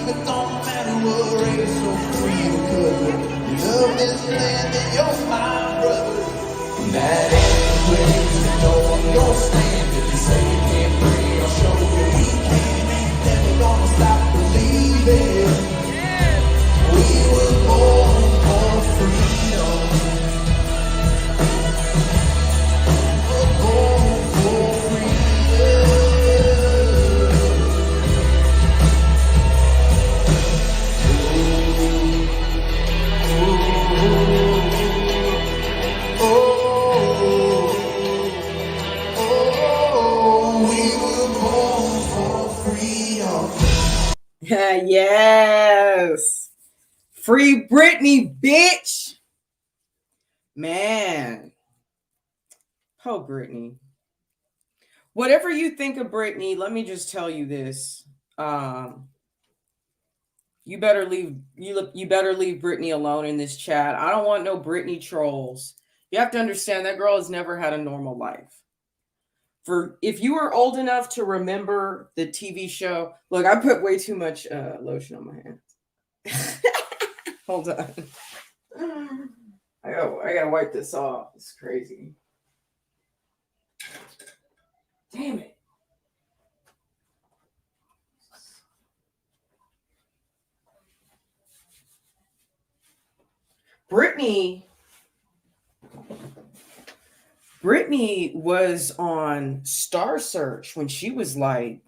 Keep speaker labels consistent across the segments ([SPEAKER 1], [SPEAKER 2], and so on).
[SPEAKER 1] believe it don't matter what race or creed or color. You love this land and you're my brother. That anyways, know I'm gonna stand. If you say you can't breathe, I'll show you we can. Ain't never gonna stop believing. We were born for freedom. We're born for freedom.
[SPEAKER 2] Yes. Free Britney, bitch. Man. Oh, Britney. Whatever you think of Britney, let me just tell you this. You better leave Britney alone in this chat. I don't want no Britney trolls. You have to understand that girl has never had a normal life. If you are old enough to remember the TV show, look, I put way too much lotion on my hands. Hold on. I gotta wipe this off. It's crazy. Damn it. Britney was on Star Search when she was like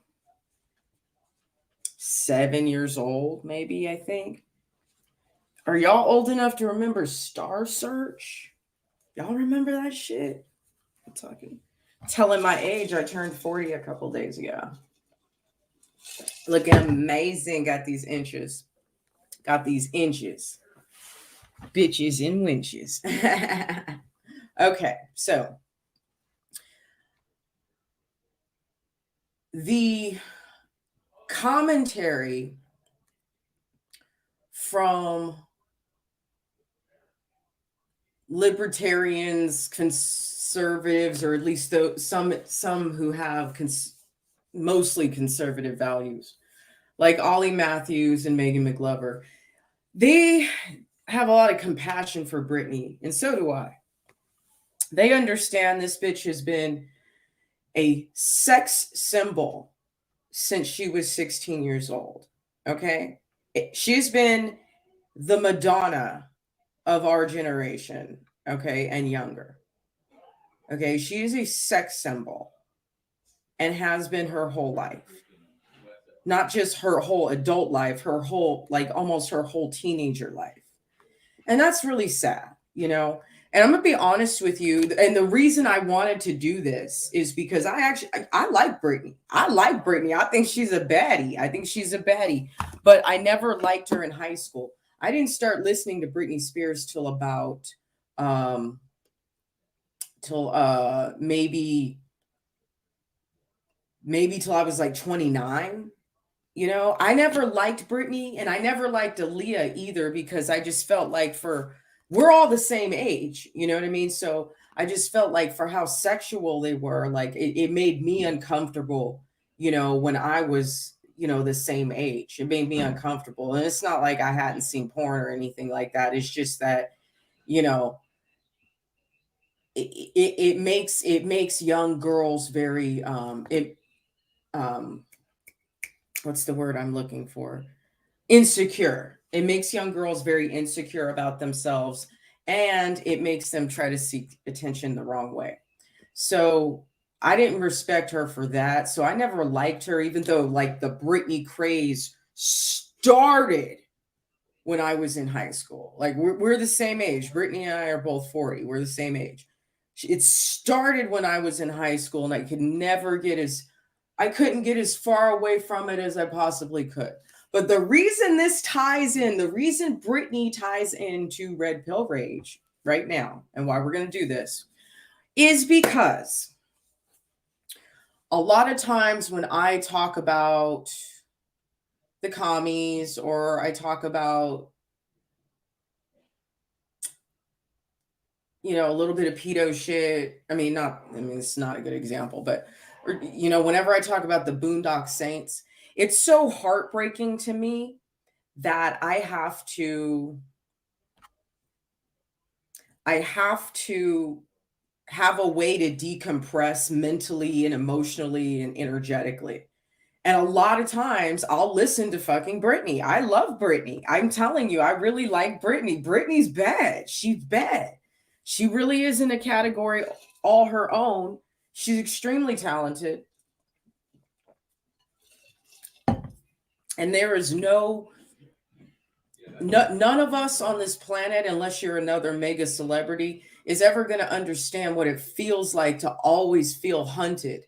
[SPEAKER 2] 7 years old, maybe, I think. Are y'all old enough to remember Star Search? Y'all remember that shit? I'm telling my age. I turned 40 a couple days ago. Looking amazing. Got these inches. Bitches and winches. Okay, so the commentary from libertarians, conservatives, or at least some who have mostly conservative values, like Ollie Matthews and Megan McLover, they have a lot of compassion for Britney, and so do I. They understand this bitch has been a sex symbol since she was 16 years old. Okay? She's been the Madonna of our generation, okay, and younger. Okay? She is a sex symbol and has been her whole life. Not just her whole adult life, her whole, like almost her whole teenager life. And that's really sad, you know? And I'm going to be honest with you. And the reason I wanted to do this is because I like Britney. I like Britney. I think she's a baddie. But I never liked her in high school. I didn't start listening to Britney Spears till about, maybe till I was like 29. You know, I never liked Britney, and I never liked Aaliyah either, because I just felt like we're all the same age, you know what I mean? So I just felt like for how sexual they were, like it made me uncomfortable, you know, when I was, you know, the same age. It made me uncomfortable. And it's not like I hadn't seen porn or anything like that. It's just that, you know, it makes young girls very what's the word I'm looking for? Insecure. It makes young girls very insecure about themselves, and it makes them try to seek attention the wrong way. So I didn't respect her for that. So I never liked her, even though like the Britney craze started when I was in high school. Like we're the same age. Britney and I are both 40. We're the same age. It started when I was in high school, and I couldn't get as far away from it as I possibly could. But the reason the reason Britney ties into Red Pill Rage right now, and why we're going to do this, is because a lot of times when I talk about the commies, or I talk about, you know, a little bit of pedo shit. It's not a good example, but, you know, whenever I talk about the Boondock Saints, it's so heartbreaking to me that I have to have a way to decompress mentally and emotionally and energetically. And a lot of times I'll listen to fucking Britney. I love Britney. I'm telling you, I really like Britney. Britney's bad. She's bad. She really is in a category all her own. She's extremely talented. And there is none of us on this planet, unless you're another mega celebrity, is ever going to understand what it feels like to always feel hunted.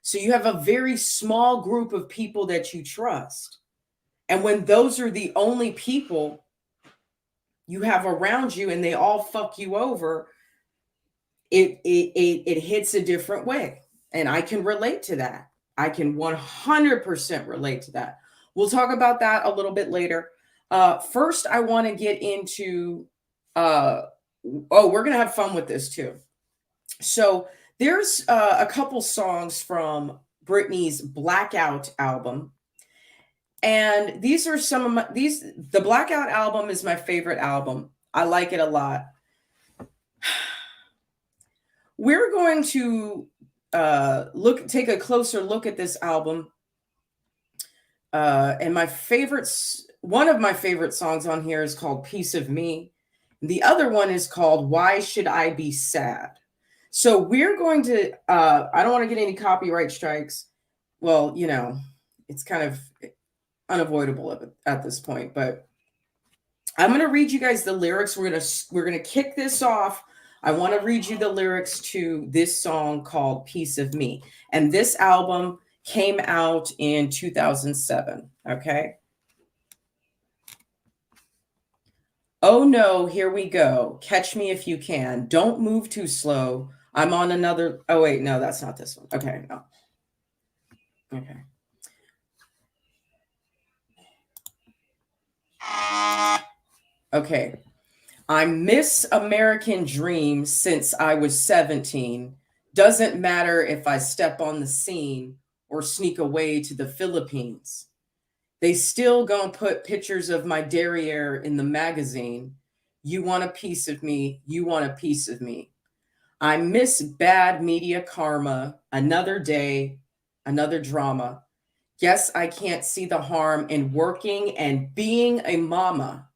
[SPEAKER 2] So you have a very small group of people that you trust. And when those are the only people you have around you and they all fuck you over, it hits a different way. And I can relate to that. I can 100% relate to that. We'll talk about that a little bit later. First, I want to get into, we're going to have fun with this too. So there's a couple songs from Britney's Blackout album. And these are some of the Blackout album is my favorite album. I like it a lot. We're going to take a closer look at this album. And one of my favorite songs on here is called Piece of Me. The other one is called Why Should I Be Sad? So we're going to, I don't want to get any copyright strikes. Well, it's kind of unavoidable at this point, but I'm going to read you guys the lyrics. We're going to kick this off. I want to read you the lyrics to this song called Piece of Me. And this album came out in 2007. Okay. Oh no, here we go. Catch me if you can. Don't move too slow. I'm on another. Oh wait, no, that's not this one. Okay, no. Okay. Okay. I'm Miss American Dream since I was 17. Doesn't matter if I step on the scene or sneak away to the Philippines. They still gonna put pictures of my derriere in the magazine. You want a piece of me. You want a piece of me. I miss bad media karma. Another day, another drama. Guess I can't see the harm in working and being a mama.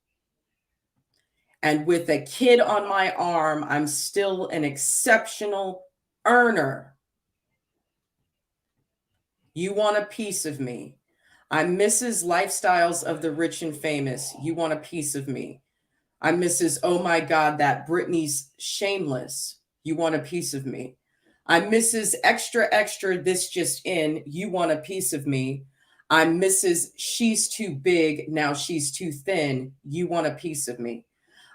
[SPEAKER 2] And with a kid on my arm, I'm still an exceptional earner. You want a piece of me. I'm Mrs. Lifestyles of the Rich and Famous. You want a piece of me. I'm Mrs. Oh my God, that Britney's shameless. You want a piece of me. I'm Mrs. Extra Extra, this just in. You want a piece of me. I'm Mrs. She's too big, now she's too thin. You want a piece of me.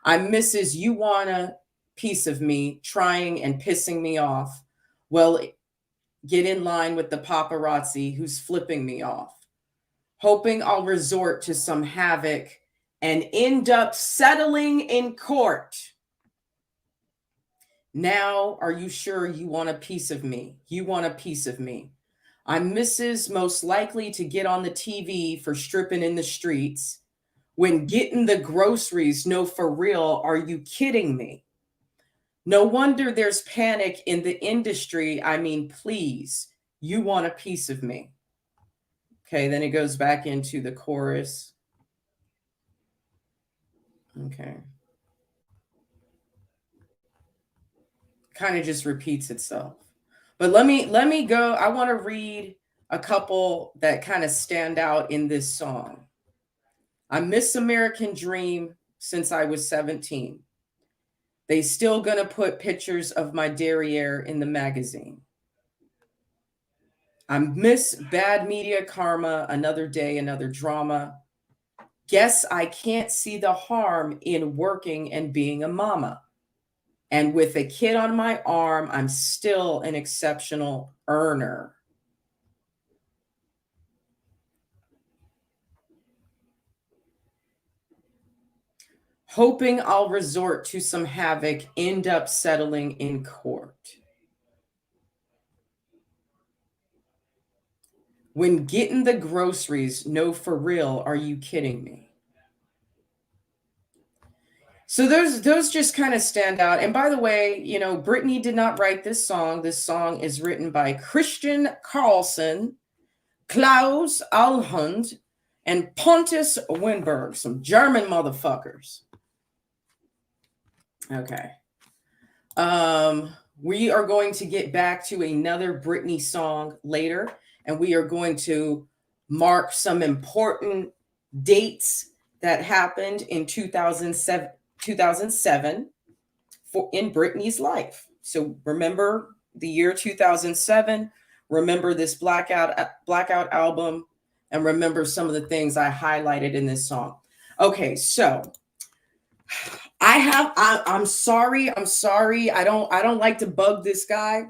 [SPEAKER 2] I'm Mrs. You want a piece of me, trying and pissing me off. Well, get in line with the paparazzi who's flipping me off. Hoping I'll resort to some havoc and end up settling in court. Now, are you sure you want a piece of me? You want a piece of me. I'm Mrs. Most likely to get on the TV for stripping in the streets. When getting the groceries, no, for real, are you kidding me? No wonder there's panic in the industry. I mean, please, you want a piece of me. Okay, then it goes back into the chorus. Okay. Kind of just repeats itself. But let me go. I want to read a couple that kind of stand out in this song. I'm Miss American Dream since I was 17. They still gonna put pictures of my derriere in the magazine. I'm Miss Bad Media Karma, another day, another drama. Guess I can't see the harm in working and being a mama. And with a kid on my arm, I'm still an exceptional earner. Hoping I'll resort to some havoc, end up settling in court. When getting the groceries, no, for real, are you kidding me? So those just kind of stand out. And by the way, you know, Britney did not write this song. This song is written by Christian Carlson, Klaus Alhund, and Pontus Winberg, some German motherfuckers. Okay. We are going to get back to another Britney song later, and we are going to mark some important dates that happened in 2007 for in Britney's life. So remember the year 2007, remember this blackout album, and remember some of the things I highlighted in this song. Okay, so I'm sorry. I don't like to bug this guy.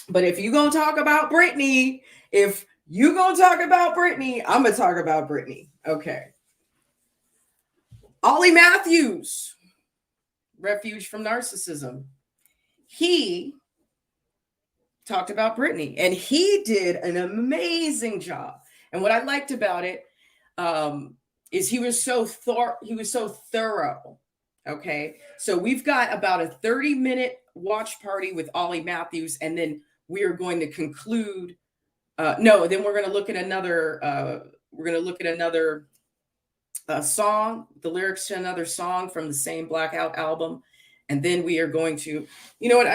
[SPEAKER 2] But if you're going to talk about Britney, I'm going to talk about Britney. Okay. Ollie Matthews, Refuge from Narcissism. He talked about Britney, and he did an amazing job. And what I liked about it is he was so thorough. Okay, so we've got about a 30-minute watch party with Ollie Matthews, and then we are going to conclude. Then we're going to look at another. Song, the lyrics to another song from the same Blackout album, and then we are going to. You know what?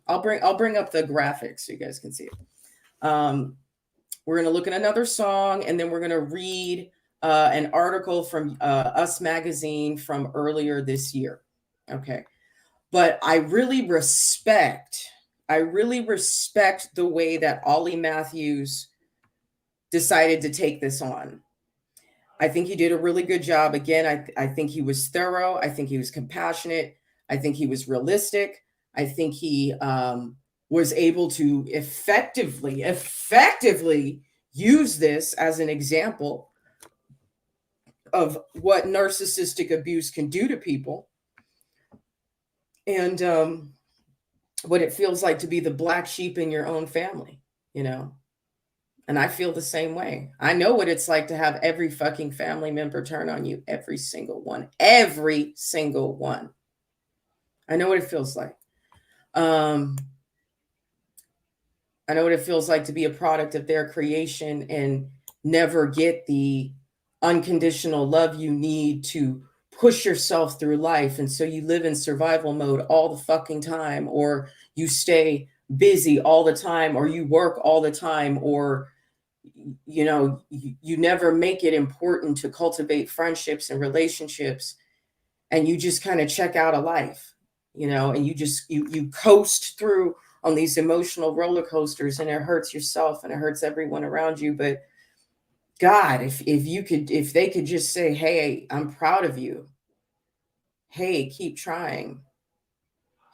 [SPEAKER 2] I'll bring up the graphics so you guys can see it. We're going to look at another song, and then we're going to read an article from Us Magazine from earlier this year. Okay. But I really respect the way that Ollie Matthews decided to take this on. I think he did a really good job. Again, I think he was thorough. I think he was compassionate. I think he was realistic. I think he was able to effectively use this as an example of what narcissistic abuse can do to people, and what it feels like to be the black sheep in your own family, you know. And I feel the same way. I know what it's like to have every fucking family member turn on you, every single one. I know what it feels like. I know what it feels like to be a product of their creation and never get the unconditional love you need to push yourself through life. And so you live in survival mode all the fucking time, or you stay busy all the time, or you work all the time, or you know, you never make it important to cultivate friendships and relationships, and you just kind of check out of life, you know, and you coast through on these emotional roller coasters, and it hurts yourself and it hurts everyone around you. But God, if they could just say, hey, I'm proud of you. Hey, keep trying.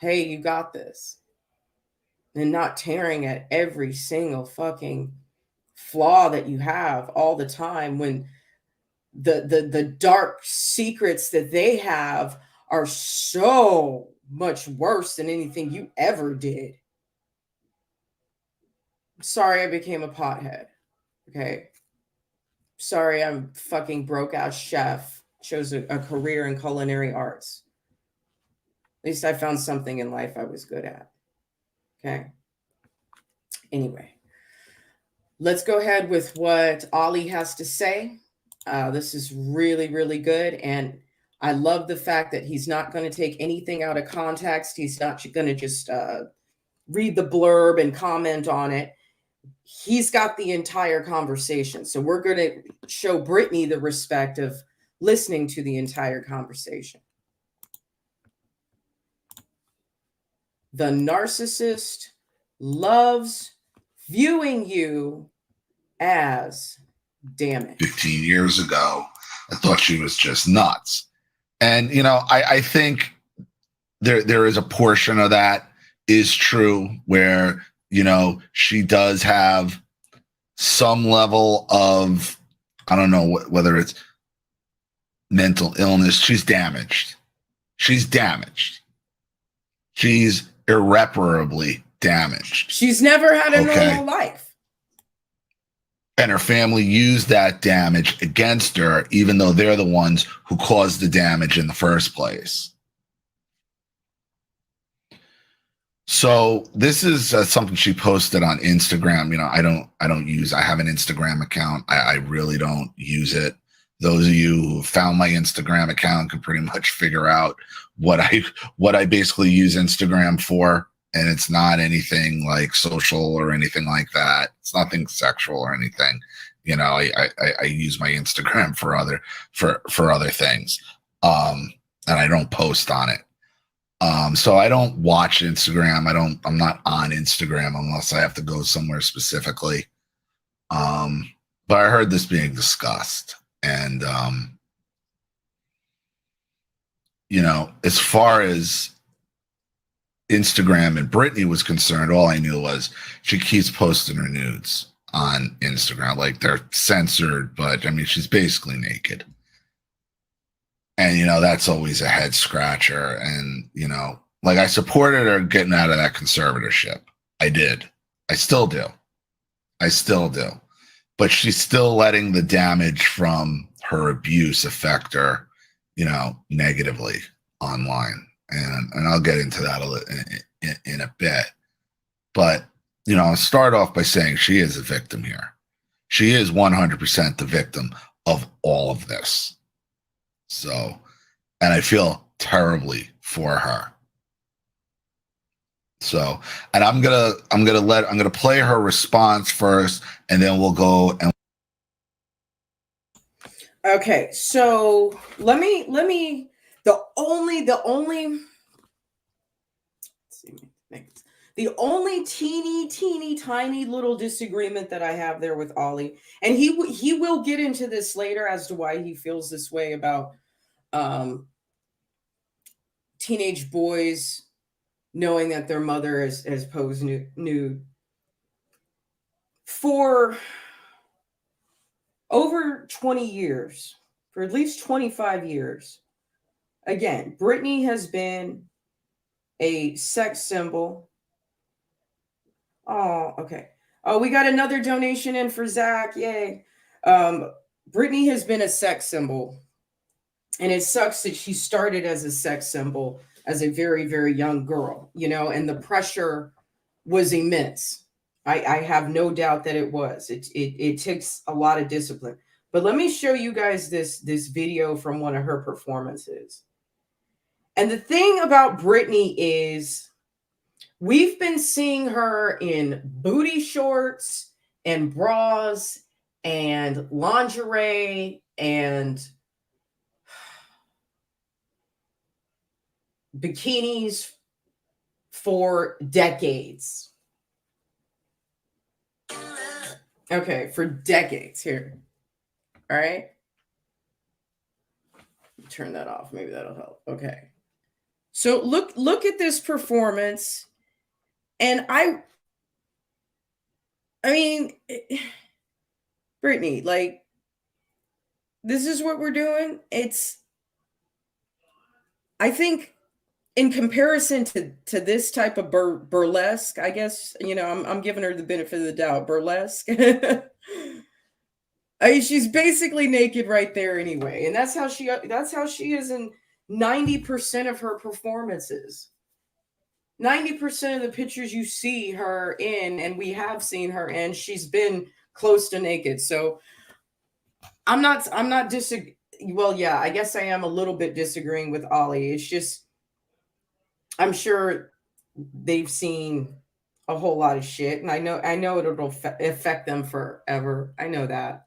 [SPEAKER 2] Hey, you got this. And not tearing at every single fucking flaw that you have all the time, when the dark secrets that they have are so much worse than anything you ever did. Sorry I became a pothead. Okay. Sorry I'm fucking broke ass chef, chose a career in culinary arts. At least I found something in life I was good at. Okay. Anyway, let's go ahead with what Ollie has to say. This is really, really good. And I love the fact that he's not going to take anything out of context. He's not going to just read the blurb and comment on it. He's got the entire conversation. So we're going to show Britney the respect of listening to the entire conversation. The narcissist loves viewing you as damaged.
[SPEAKER 3] 15 years ago, I thought she was just nuts. And, you know, I think there is a portion of that is true where, you know, she does have some level of, I don't know whether it's mental illness. She's damaged. She's irreparably damaged.
[SPEAKER 2] She's never had a normal life.
[SPEAKER 3] And her family used that damage against her, even though they're the ones who caused the damage in the first place. So this is something she posted on Instagram. You know, I have an Instagram account. I really don't use it. Those of you who found my Instagram account can pretty much figure out what I basically use Instagram for. And it's not anything like social or anything like that. It's nothing sexual or anything. You know, I use my Instagram for other things. And I don't post on it. So I don't watch Instagram. I'm not on Instagram unless I have to go somewhere specifically. But I heard this being discussed, and you know, as far as Instagram and Britney was concerned, all I knew was she keeps posting her nudes on Instagram. Like, they're censored, but I mean, she's basically naked. And, you know, that's always a head scratcher. And, you know, like, I supported her getting out of that conservatorship. I did. I still do. But she's still letting the damage from her abuse affect her, you know, negatively online. And I'll get into that in a bit. But, you know, I'll start off by saying she is a victim here. She is 100% the victim of all of this. So, and I feel terribly for her. So, and I'm gonna play her response first, and then we'll go and.
[SPEAKER 2] Okay, so let me the only teeny tiny little disagreement that I have there with Ollie, and he will get into this later as to why he feels this way about teenage boys knowing that their mother has posed nude. For over 20 years, for at least 25 years, again, Britney has been a sex symbol. Oh, okay. Oh, we got another donation in for Zach. Yay. Britney has been a sex symbol. And it sucks that she started as a sex symbol as a very, very young girl, you know, and the pressure was immense. I have no doubt that it was. It takes a lot of discipline. But let me show you guys this video from one of her performances. And the thing about Britney is we've been seeing her in booty shorts and bras and lingerie and bikinis for decades. Okay, for decades here. All right. Turn that off. Maybe that'll help. Okay. So look at this performance. And I mean, Britney, like, this is what we're doing. I think in comparison to this type of burlesque, I guess, you know, I'm giving her the benefit of the doubt. Burlesque. I mean, she's basically naked right there anyway. And that's how she is in 90% of her performances. 90% of the pictures you see her in, and we have seen her in, she's been close to naked. So I'm not disagreeing. Well, yeah, I guess I am a little bit disagreeing with Ollie. It's just, I'm sure they've seen a whole lot of shit, and I know it'll affect them forever. I know that.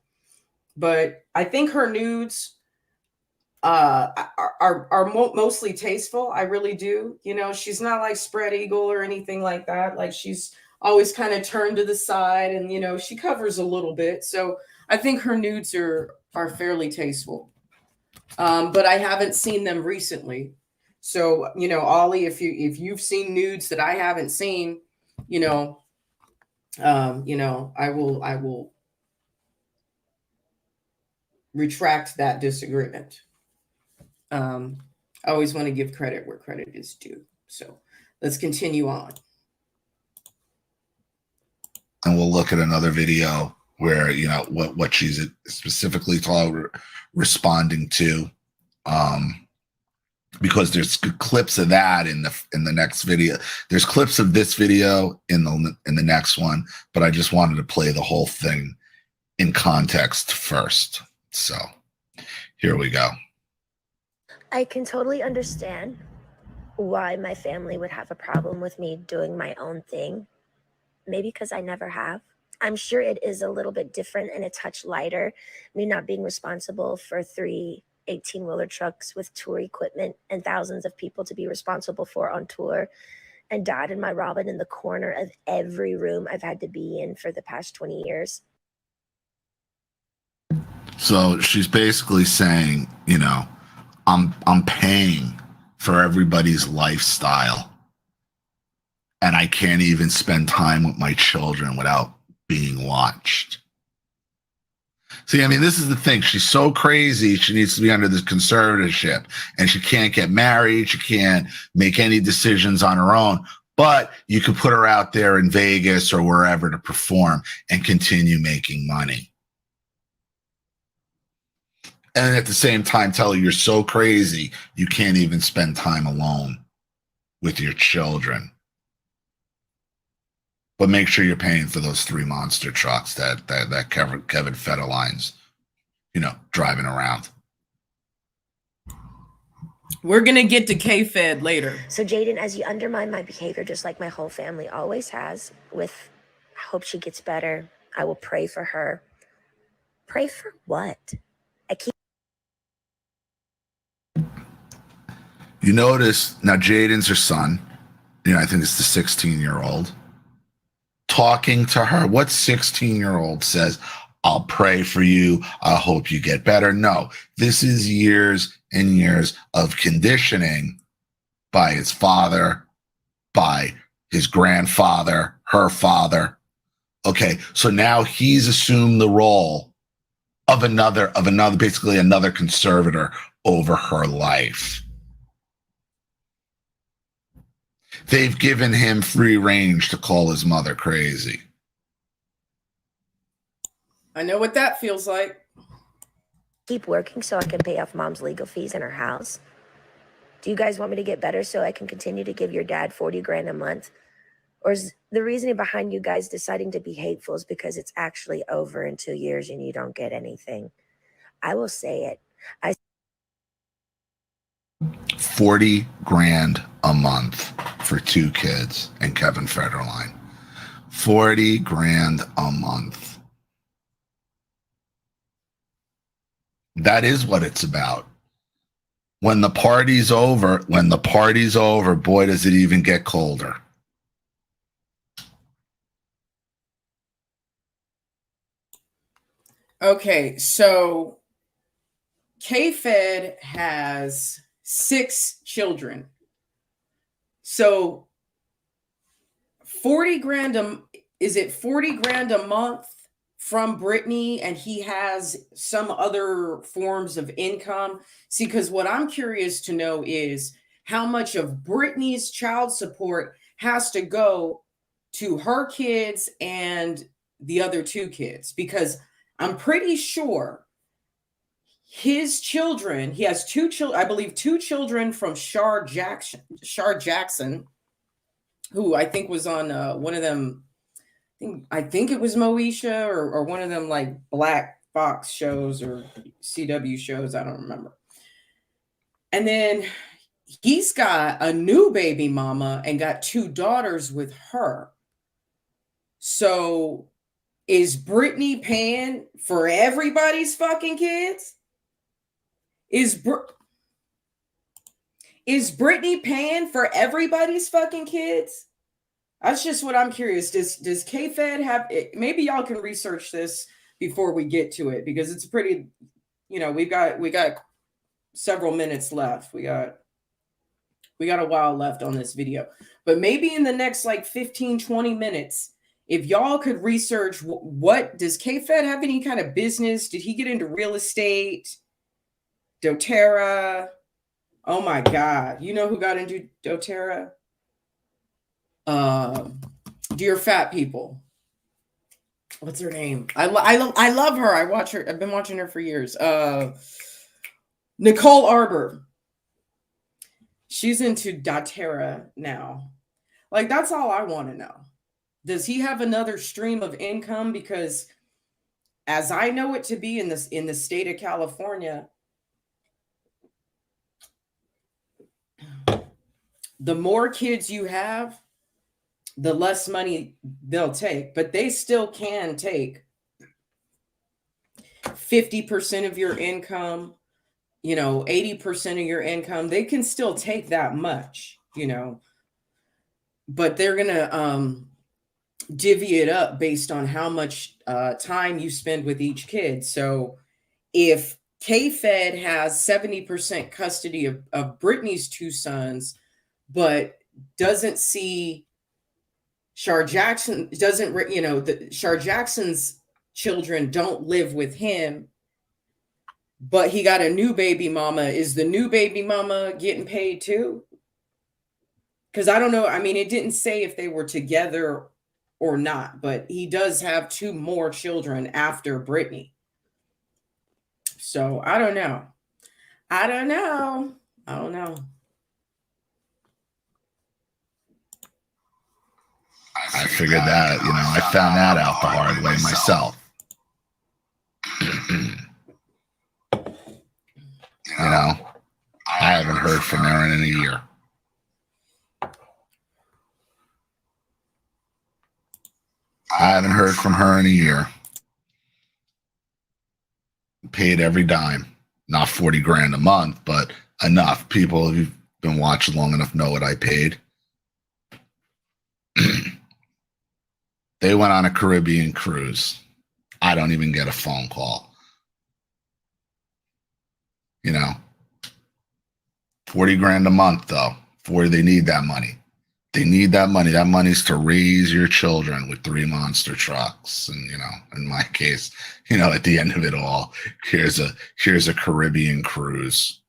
[SPEAKER 2] But I think her nudes are mostly tasteful. I really do. You know, she's not like spread eagle or anything like that. Like, she's always kind of turned to the side, and, you know, she covers a little bit. So I think her nudes are fairly tasteful. But I haven't seen them recently. So, you know, Ollie, if you've seen nudes that I haven't seen, you know, I will retract that disagreement. I always want to give credit where credit is due. So let's continue on.
[SPEAKER 3] And we'll look at another video where, you know, what she's specifically responding to, because there's clips of that in the next video. There's clips of this video in the next one, but I just wanted to play the whole thing in context first. So here we go.
[SPEAKER 4] I can totally understand why my family would have a problem with me doing my own thing. Maybe because I never have. I'm sure it is a little bit different and a touch lighter, me not being responsible for 3 18-wheeler trucks with tour equipment and thousands of people to be responsible for on tour, and Dad and my Robin in the corner of every room I've had to be in for the past 20 years.
[SPEAKER 3] So she's basically saying, you know, I'm paying for everybody's lifestyle, and I can't even spend time with my children without being watched. See, I mean, this is the thing. She's so crazy. She needs to be under this conservatorship, and she can't get married. She can't make any decisions on her own. But you could put her out there in Vegas or wherever to perform and continue making money. And at the same time, tell her you're so crazy, you can't even spend time alone with your children. But make sure you're paying for those 3 monster trucks that Kevin Federline's, you know, driving around.
[SPEAKER 2] We're going to get to K-Fed later.
[SPEAKER 4] So Jaden, as you undermine my behavior, just like my whole family always has, with I hope she gets better, I will pray for her. Pray for what?
[SPEAKER 3] You notice now Jaden's her son. You know, I think it's the 16-year-old talking to her. What 16-year-old says, I'll pray for you, I hope you get better? No, this is years and years of conditioning by his father, by his grandfather, her father. Okay, so now he's assumed the role of another, basically another conservator over her life. They've given him free range to call his mother crazy.
[SPEAKER 2] I know what that feels like.
[SPEAKER 4] Keep working so I can pay off Mom's legal fees in her house. Do you guys want me to get better so I can continue to give your dad 40 grand a month? Or is the reasoning behind you guys deciding to be hateful is because it's actually over in 2 years and you don't get anything? I will say it.
[SPEAKER 3] 40 grand a month for 2 kids and Kevin Federline. 40 grand a month. That is what it's about. When the party's over, boy, does it even get colder.
[SPEAKER 2] Okay, so K-Fed has 6 children. So 40 grand is it 40 grand a month from Britney, and he has some other forms of income? See, because what I'm curious to know is how much of Britney's child support has to go to her kids and the other 2 kids, because I'm pretty sure his children, he has 2 children, I believe 2 children from Shar Jackson, who I think was on one of them, I think it was Moesha or one of them like Black Fox shows or CW shows, I don't remember. And then he's got a new baby mama and got 2 daughters with her. So is Britney paying for everybody's fucking kids? Is Britney paying for everybody's fucking kids? That's just what I'm curious. Does K-Fed have it? Maybe y'all can research this before we get to it, because it's pretty, you know, we got several minutes left. We got a while left on this video, but maybe in the next like 15-20 minutes, if y'all could research what does K-Fed have any kind of business? Did he get into real estate? doTERRA. Oh my God. You know who got into doTERRA? Dear Fat People. what's her name? I love her. I watch her. I've been watching her for years. Nicole Arbor. She's into doTERRA now. Like, that's all I want to know. Does he have another stream of income? Because as I know it to be in the state of California, the more kids you have, the less money they'll take, but they still can take 50% of your income, 80% of your income. They can still take that much, but they're going to divvy it up based on how much time you spend with each kid. So if K-Fed has 70% custody of Britney's two sons, but doesn't see Shar Jackson, Shar Jackson's children don't live with him, but he got a new baby mama. Is the new baby mama getting paid too? Because I don't know. I mean, it didn't say if they were together or not, but he does have two more children after Britney. So I don't know. I don't know.
[SPEAKER 3] I figured that, I found that out the hard way myself. I haven't heard from Erin in a year. Paid every dime. Not 40 grand a month, but enough. People who've been watching long enough know what I paid. They went on a Caribbean cruise. I don't even get a phone call. 40 grand a month, though. They need that money. They need that money. That money's to raise your children with 3 monster trucks. And, in my case, at the end of it all, here's a Caribbean cruise.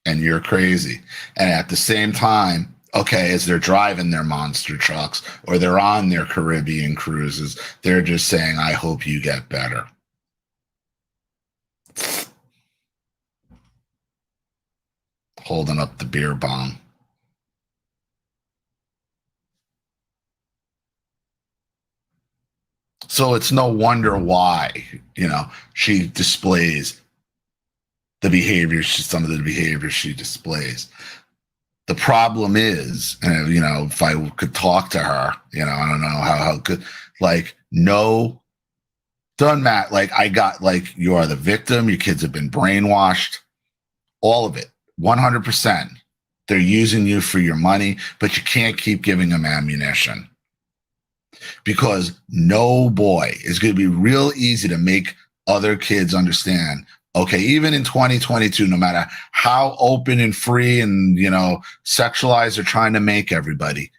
[SPEAKER 3] And you're crazy. And at the same time, okay, as they're driving their monster trucks or they're on their Caribbean cruises, they're just saying, I hope you get better. Holding up the beer bong. So it's no wonder why, she displays some of the behavior she displays. The problem is, and if I could talk to her, I don't know how good, no, doesn't matter. I got, you are the victim. Your kids have been brainwashed. All of it, 100%. They're using you for your money, but you can't keep giving them ammunition. Because no boy, it's going to be real easy to make other kids understand, okay, even in 2022, no matter how open and free and, sexualized they're trying to make everybody,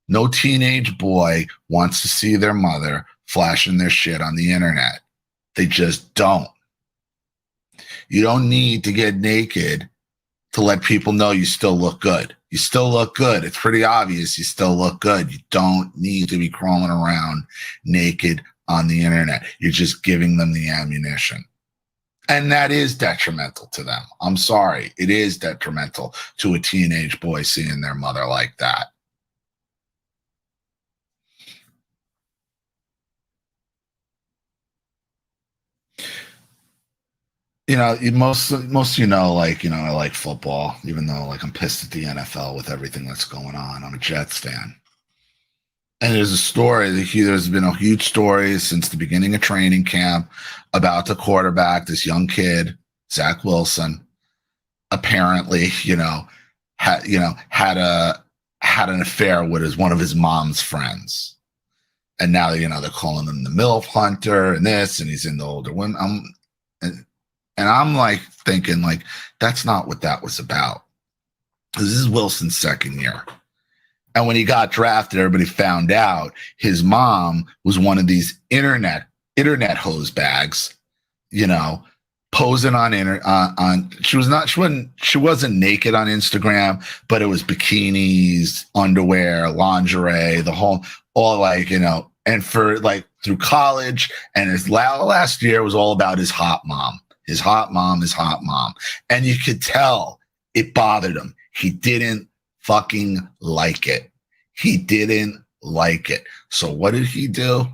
[SPEAKER 3] no teenage boy wants to see their mother flashing their shit on the internet. They just don't. You don't need to get naked to let people know you still look good. You still look good. It's pretty obvious you still look good. You don't need to be crawling around naked on the internet. You're just giving them the ammunition. And that is detrimental to them. I'm sorry. It is detrimental to a teenage boy seeing their mother like that. Most I like football, even though I'm pissed at the NFL with everything that's going on. I'm a Jets fan. And there's a story, there's been a huge story since the beginning of training camp about the quarterback, this young kid, Zach Wilson, apparently, had an affair with one of his mom's friends. And now, they're calling him the MILF hunter and this, and he's in the older women. And I'm thinking that's not what that was about. This is Wilson's second year. And when he got drafted, everybody found out his mom was one of these internet hose bags, posing on she wasn't naked on Instagram, but it was bikinis, underwear, lingerie, all like, you know, and for like through college, and his last year was all about his hot mom. His hot mom. And you could tell it bothered him. He didn't fucking like it. He didn't like it. So what did he do?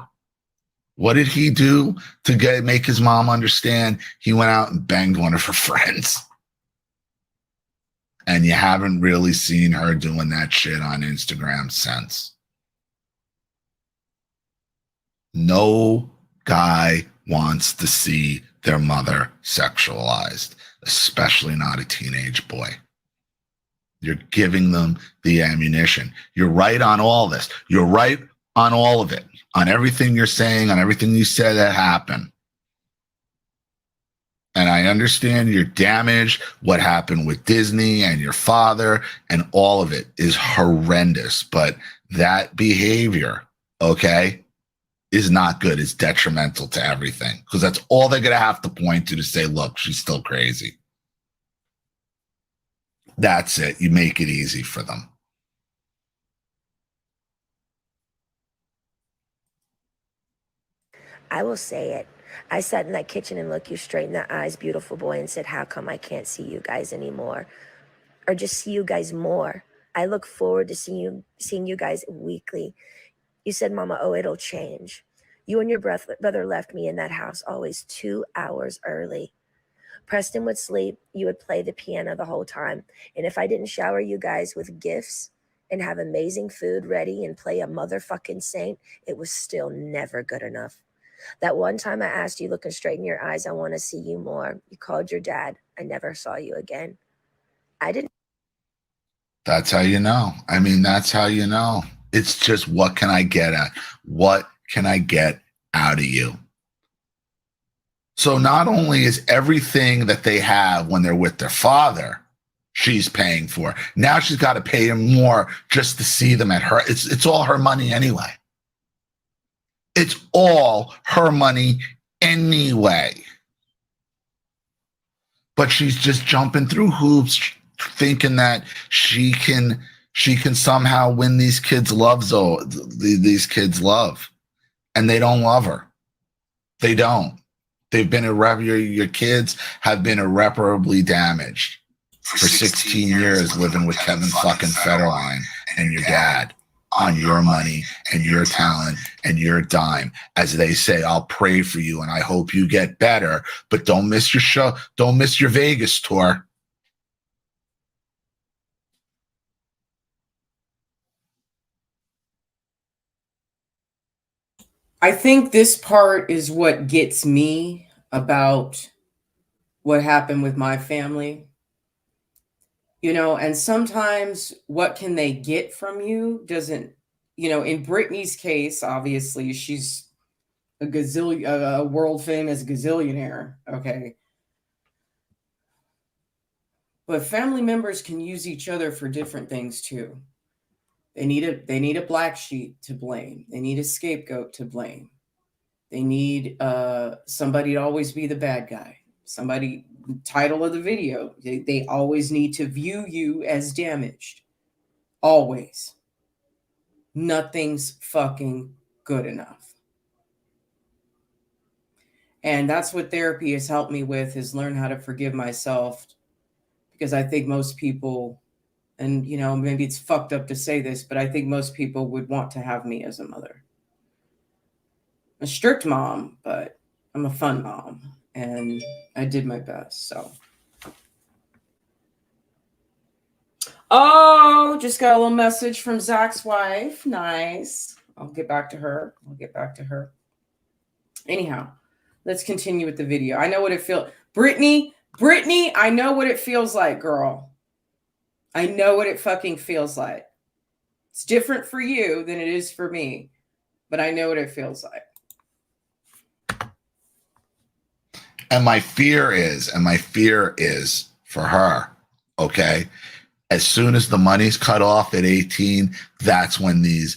[SPEAKER 3] What did he do to make his mom understand? He went out and banged one of her friends. And you haven't really seen her doing that shit on Instagram since. No guy wants to see their mother sexualized, especially not a teenage boy. You're giving them the ammunition. You're right on all this. You're right on all of it, on everything you're saying, on everything you said that happened. And I understand you're damaged. What happened with Disney and your father and all of it is horrendous. But that behavior, okay, is not good. It's detrimental to everything, because that's all they're going to have to point to say, look, she's still crazy. That's it. You make it easy for them.
[SPEAKER 4] I will say it. I sat in that kitchen and looked you straight in the eyes, beautiful boy, and said, how come I can't see you guys anymore? Or just see you guys more? I look forward to seeing you guys weekly. You said, Mama, oh, it'll change. You and your brother left me in that house always 2 hours early. Preston would sleep. You would play the piano the whole time. And if I didn't shower you guys with gifts and have amazing food ready and play a motherfucking saint, it was still never good enough. That one time I asked you, looking straight in your eyes, I want to see you more. You called your dad. I never saw you again. I didn't.
[SPEAKER 3] That's how you know. I mean, that's how you know. It's just, what can I get at? What can I get out of you? So not only is everything that they have when they're with their father, she's paying for, now she's got to pay him more just to see them at her. It's all her money anyway. It's all her money anyway. But she's just jumping through hoops, thinking that she can somehow win these kids' love. These kids' love, and they don't love her. They don't. They've been your kids have been irreparably damaged for 16 years living with Kevin fucking Federline and your dad on your money and your talent and your dime. As they say, I'll pray for you and I hope you get better, but don't miss your show. Don't miss your Vegas tour.
[SPEAKER 2] I think this part is what gets me about what happened with my family. You know, and sometimes what can they get from you doesn't, you know, in Britney's case, obviously she's a world famous gazillionaire. Okay. But family members can use each other for different things too. They need a black sheep to blame. They need a scapegoat to blame. They need somebody to always be the bad guy. Somebody, title of the video, they always need to view you as damaged. Always. Nothing's fucking good enough. And that's what therapy has helped me with, is learn how to forgive myself. Because I think most people, and you know, maybe it's fucked up to say this, but I think most people would want to have me as a mother. A strict mom, but I'm a fun mom. And I did my best, so. Oh, just got a little message from Zach's wife. Nice. I'll get back to her. Anyhow, let's continue with the video. I know what it feels. Britney, I know what it feels like, girl. I know what it fucking feels like. It's different for you than it is for me, but I know what it feels like.
[SPEAKER 3] And my fear is for her, okay? As soon as the money's cut off at 18, that's when these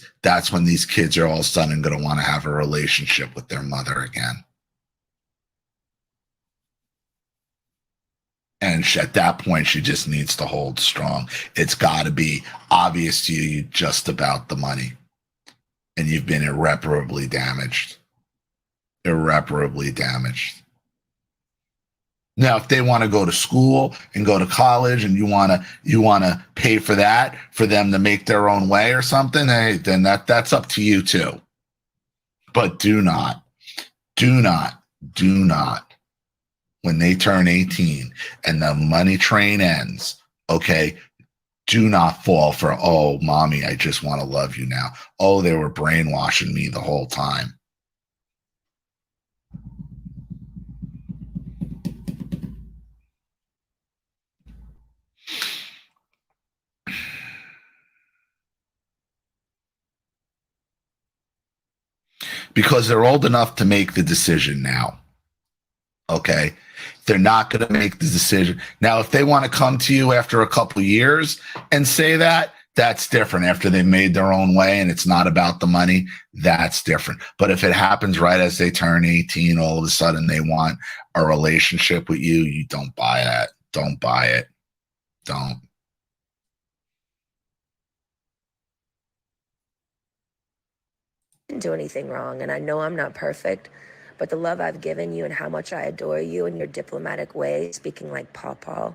[SPEAKER 3] kids are all of a sudden going to want to have a relationship with their mother again. And at that point, she just needs to hold strong. It's got to be obvious to you, you're just about the money. And you've been irreparably damaged. Irreparably damaged. Now, if they want to go to school and go to college, and you want to pay for that, for them to make their own way or something, hey, then that's up to you too. But do not, when they turn 18 and the money train ends, okay, do not fall for, oh, mommy, I just want to love you now. Oh, they were brainwashing me the whole time. Because they're old enough to make the decision now. Okay? They're not going to make the decision. Now, if they want to come to you after a couple of years and say that, that's different. After they made their own way and it's not about the money, that's different. But if it happens right as they turn 18, all of a sudden they want a relationship with you, you don't buy that. Don't buy it. Don't.
[SPEAKER 4] Didn't do anything wrong, and I know I'm not perfect, but the love I've given you and how much I adore you in your diplomatic way, speaking like Pawpaw,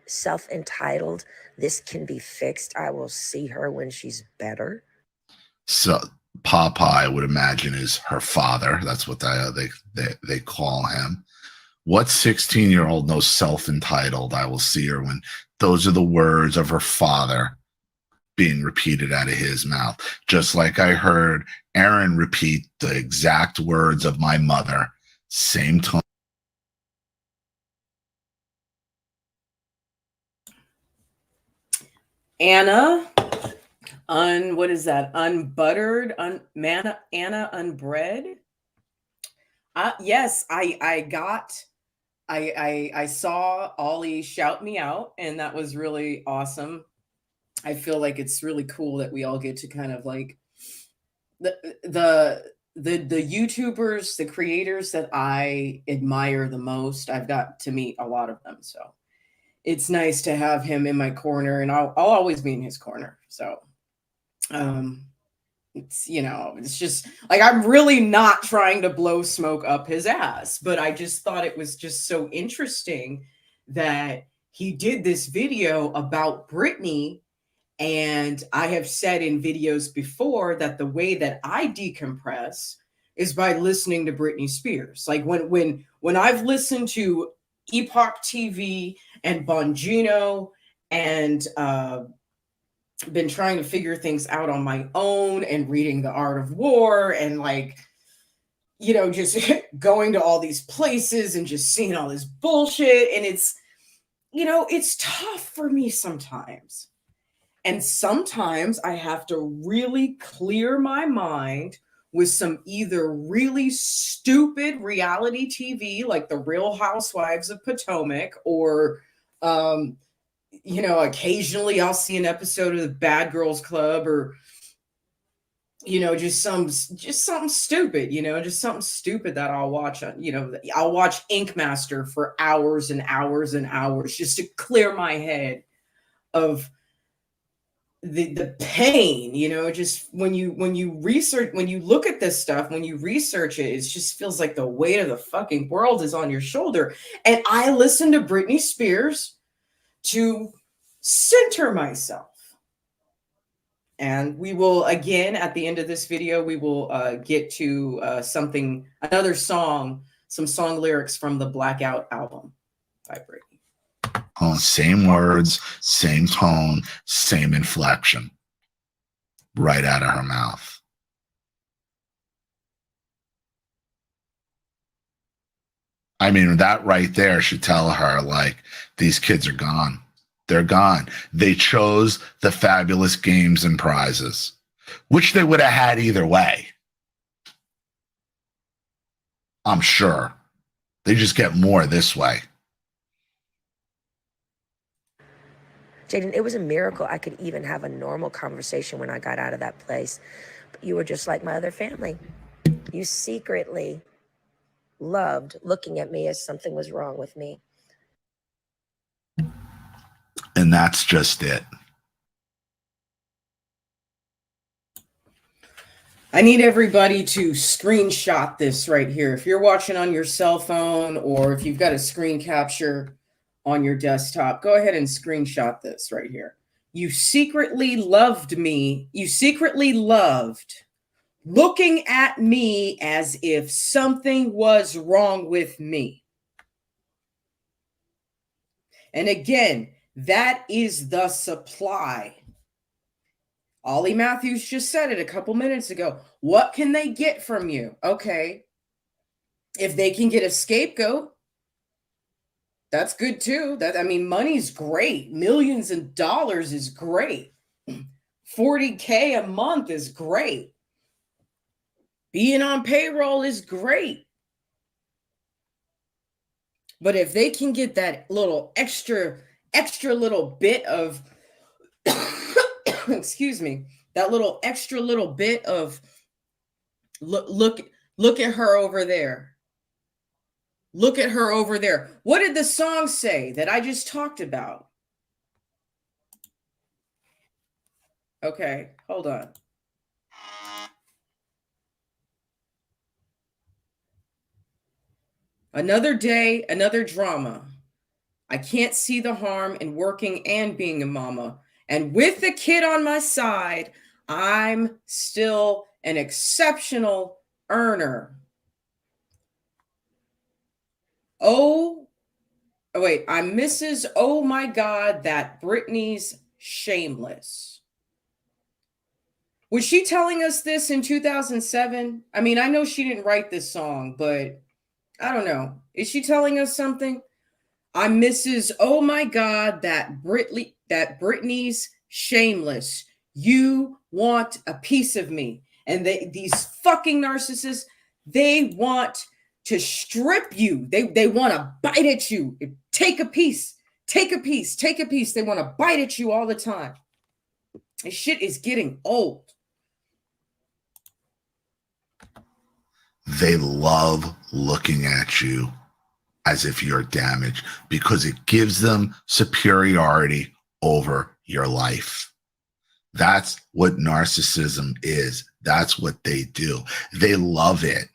[SPEAKER 4] self-entitled, this can be fixed, I will see her when she's better.
[SPEAKER 3] So Papa, I would imagine, is her father. That's what they call him. What 16-year-old knows self-entitled? I will see her when those are the words of her father being repeated out of his mouth. Just like I heard Aaron repeat the exact words of my mother, same tone.
[SPEAKER 2] Anna, what is that? Unbuttered, Anna unbread. Yes, I saw Ollie shout me out, and that was really awesome. I feel like it's really cool that we all get to kind of like the YouTubers, the creators that I admire the most. I've got to meet a lot of them, so it's nice to have him in my corner, and I'll always be in his corner. So, it's, you know, it's just like, I'm really not trying to blow smoke up his ass, but I just thought it was just so interesting that he did this video about Britney. And I have said in videos before that the way that I decompress is by listening to Britney Spears. Like when I've listened to Epoch TV and Bongino and been trying to figure things out on my own and reading The Art of War and, like, you know, just going to all these places and just seeing all this bullshit. And it's, you know, it's tough for me sometimes. And sometimes I have to really clear my mind with some either really stupid reality TV, like The Real Housewives of Potomac, or, you know, occasionally I'll see an episode of the Bad Girls Club, or, you know, just something stupid, you know, just something stupid that I'll watch on, you know, I'll watch Ink Master for hours and hours and hours just to clear my head of the pain, you know. Just when you look at this stuff, when you research it, it just feels like the weight of the fucking world is on your shoulder. And I listen to Britney Spears to center myself. And we will, again, at the end of this video, we will get to another song, some song lyrics from the Blackout album by Britney.
[SPEAKER 3] Same words, same tone, same inflection, right out of her mouth. I mean, that right there should tell her, like, these kids are gone. They're gone. They chose the fabulous games and prizes, which they would have had either way. I'm sure. They just get more this way.
[SPEAKER 4] Jaden, it was a miracle I could even have a normal conversation when I got out of that place. But you were just like my other family. You secretly loved looking at me as something was wrong with me.
[SPEAKER 3] that's just it.
[SPEAKER 2] I need everybody to screenshot this right here. If you're watching on your cell phone or if you've got a screen capture on your desktop, go ahead and screenshot this right here. You secretly loved me. You secretly loved looking at me as if something was wrong with me. And again, that is the supply. Ollie Matthews just said it a couple minutes ago. What can they get from you? Okay. If they can get a scapegoat, that's good too. Money's great. Millions of dollars is great. $40K a month is great. Being on payroll is great. But if they can get that little extra little bit of excuse me, that little extra little bit of look at her over there. Look at her over there. What did the song say that I just talked about? Okay, hold on. Another day, another drama. I can't see the harm in working and being a mama. And with the kid on my side, I'm still an exceptional earner. I'm Mrs. Oh my God, that Britney's shameless. Was she telling us this in 2007? I know she didn't write this song, but I don't know. Is she telling us something? I'm Mrs. Oh my God, that Britney's shameless. You want a piece of me. And these fucking narcissists, they want to strip you. They want to bite at you. Take a piece, take a piece, take a piece. They want to bite at you all the time. This shit is getting old.
[SPEAKER 3] They love looking at you as if you're damaged because it gives them superiority over your life. That's what narcissism is. That's what they do. They love it.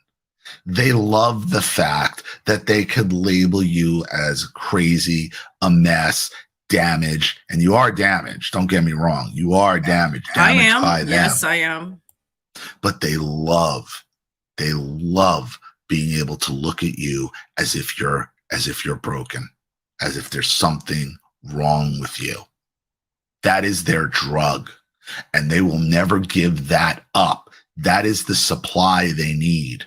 [SPEAKER 3] They love the fact that they could label you as crazy, a mess, damaged, and you are damaged. Don't get me wrong. You are damaged.
[SPEAKER 2] I am.
[SPEAKER 3] By them.
[SPEAKER 2] Yes, I am.
[SPEAKER 3] But they love being able to look at you as if you're broken, as if there's something wrong with you. That is their drug, and they will never give that up. That is the supply they need.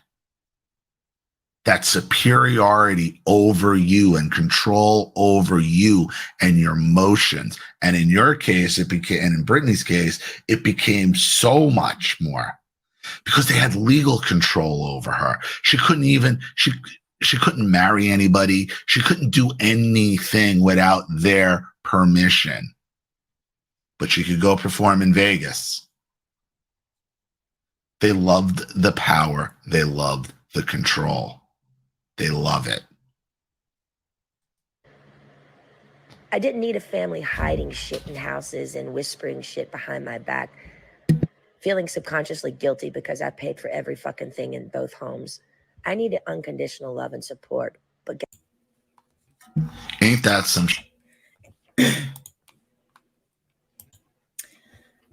[SPEAKER 3] That superiority over you and control over you and your emotions. And in your case, and in Britney's case, it became so much more because they had legal control over her. She couldn't marry anybody. She couldn't do anything without their permission. But she could go perform in Vegas. They loved the power. They loved the control. They love it.
[SPEAKER 4] I didn't need a family hiding shit in houses and whispering shit behind my back, feeling subconsciously guilty because I paid for every fucking thing in both homes. I needed unconditional love and support, but
[SPEAKER 3] ain't that some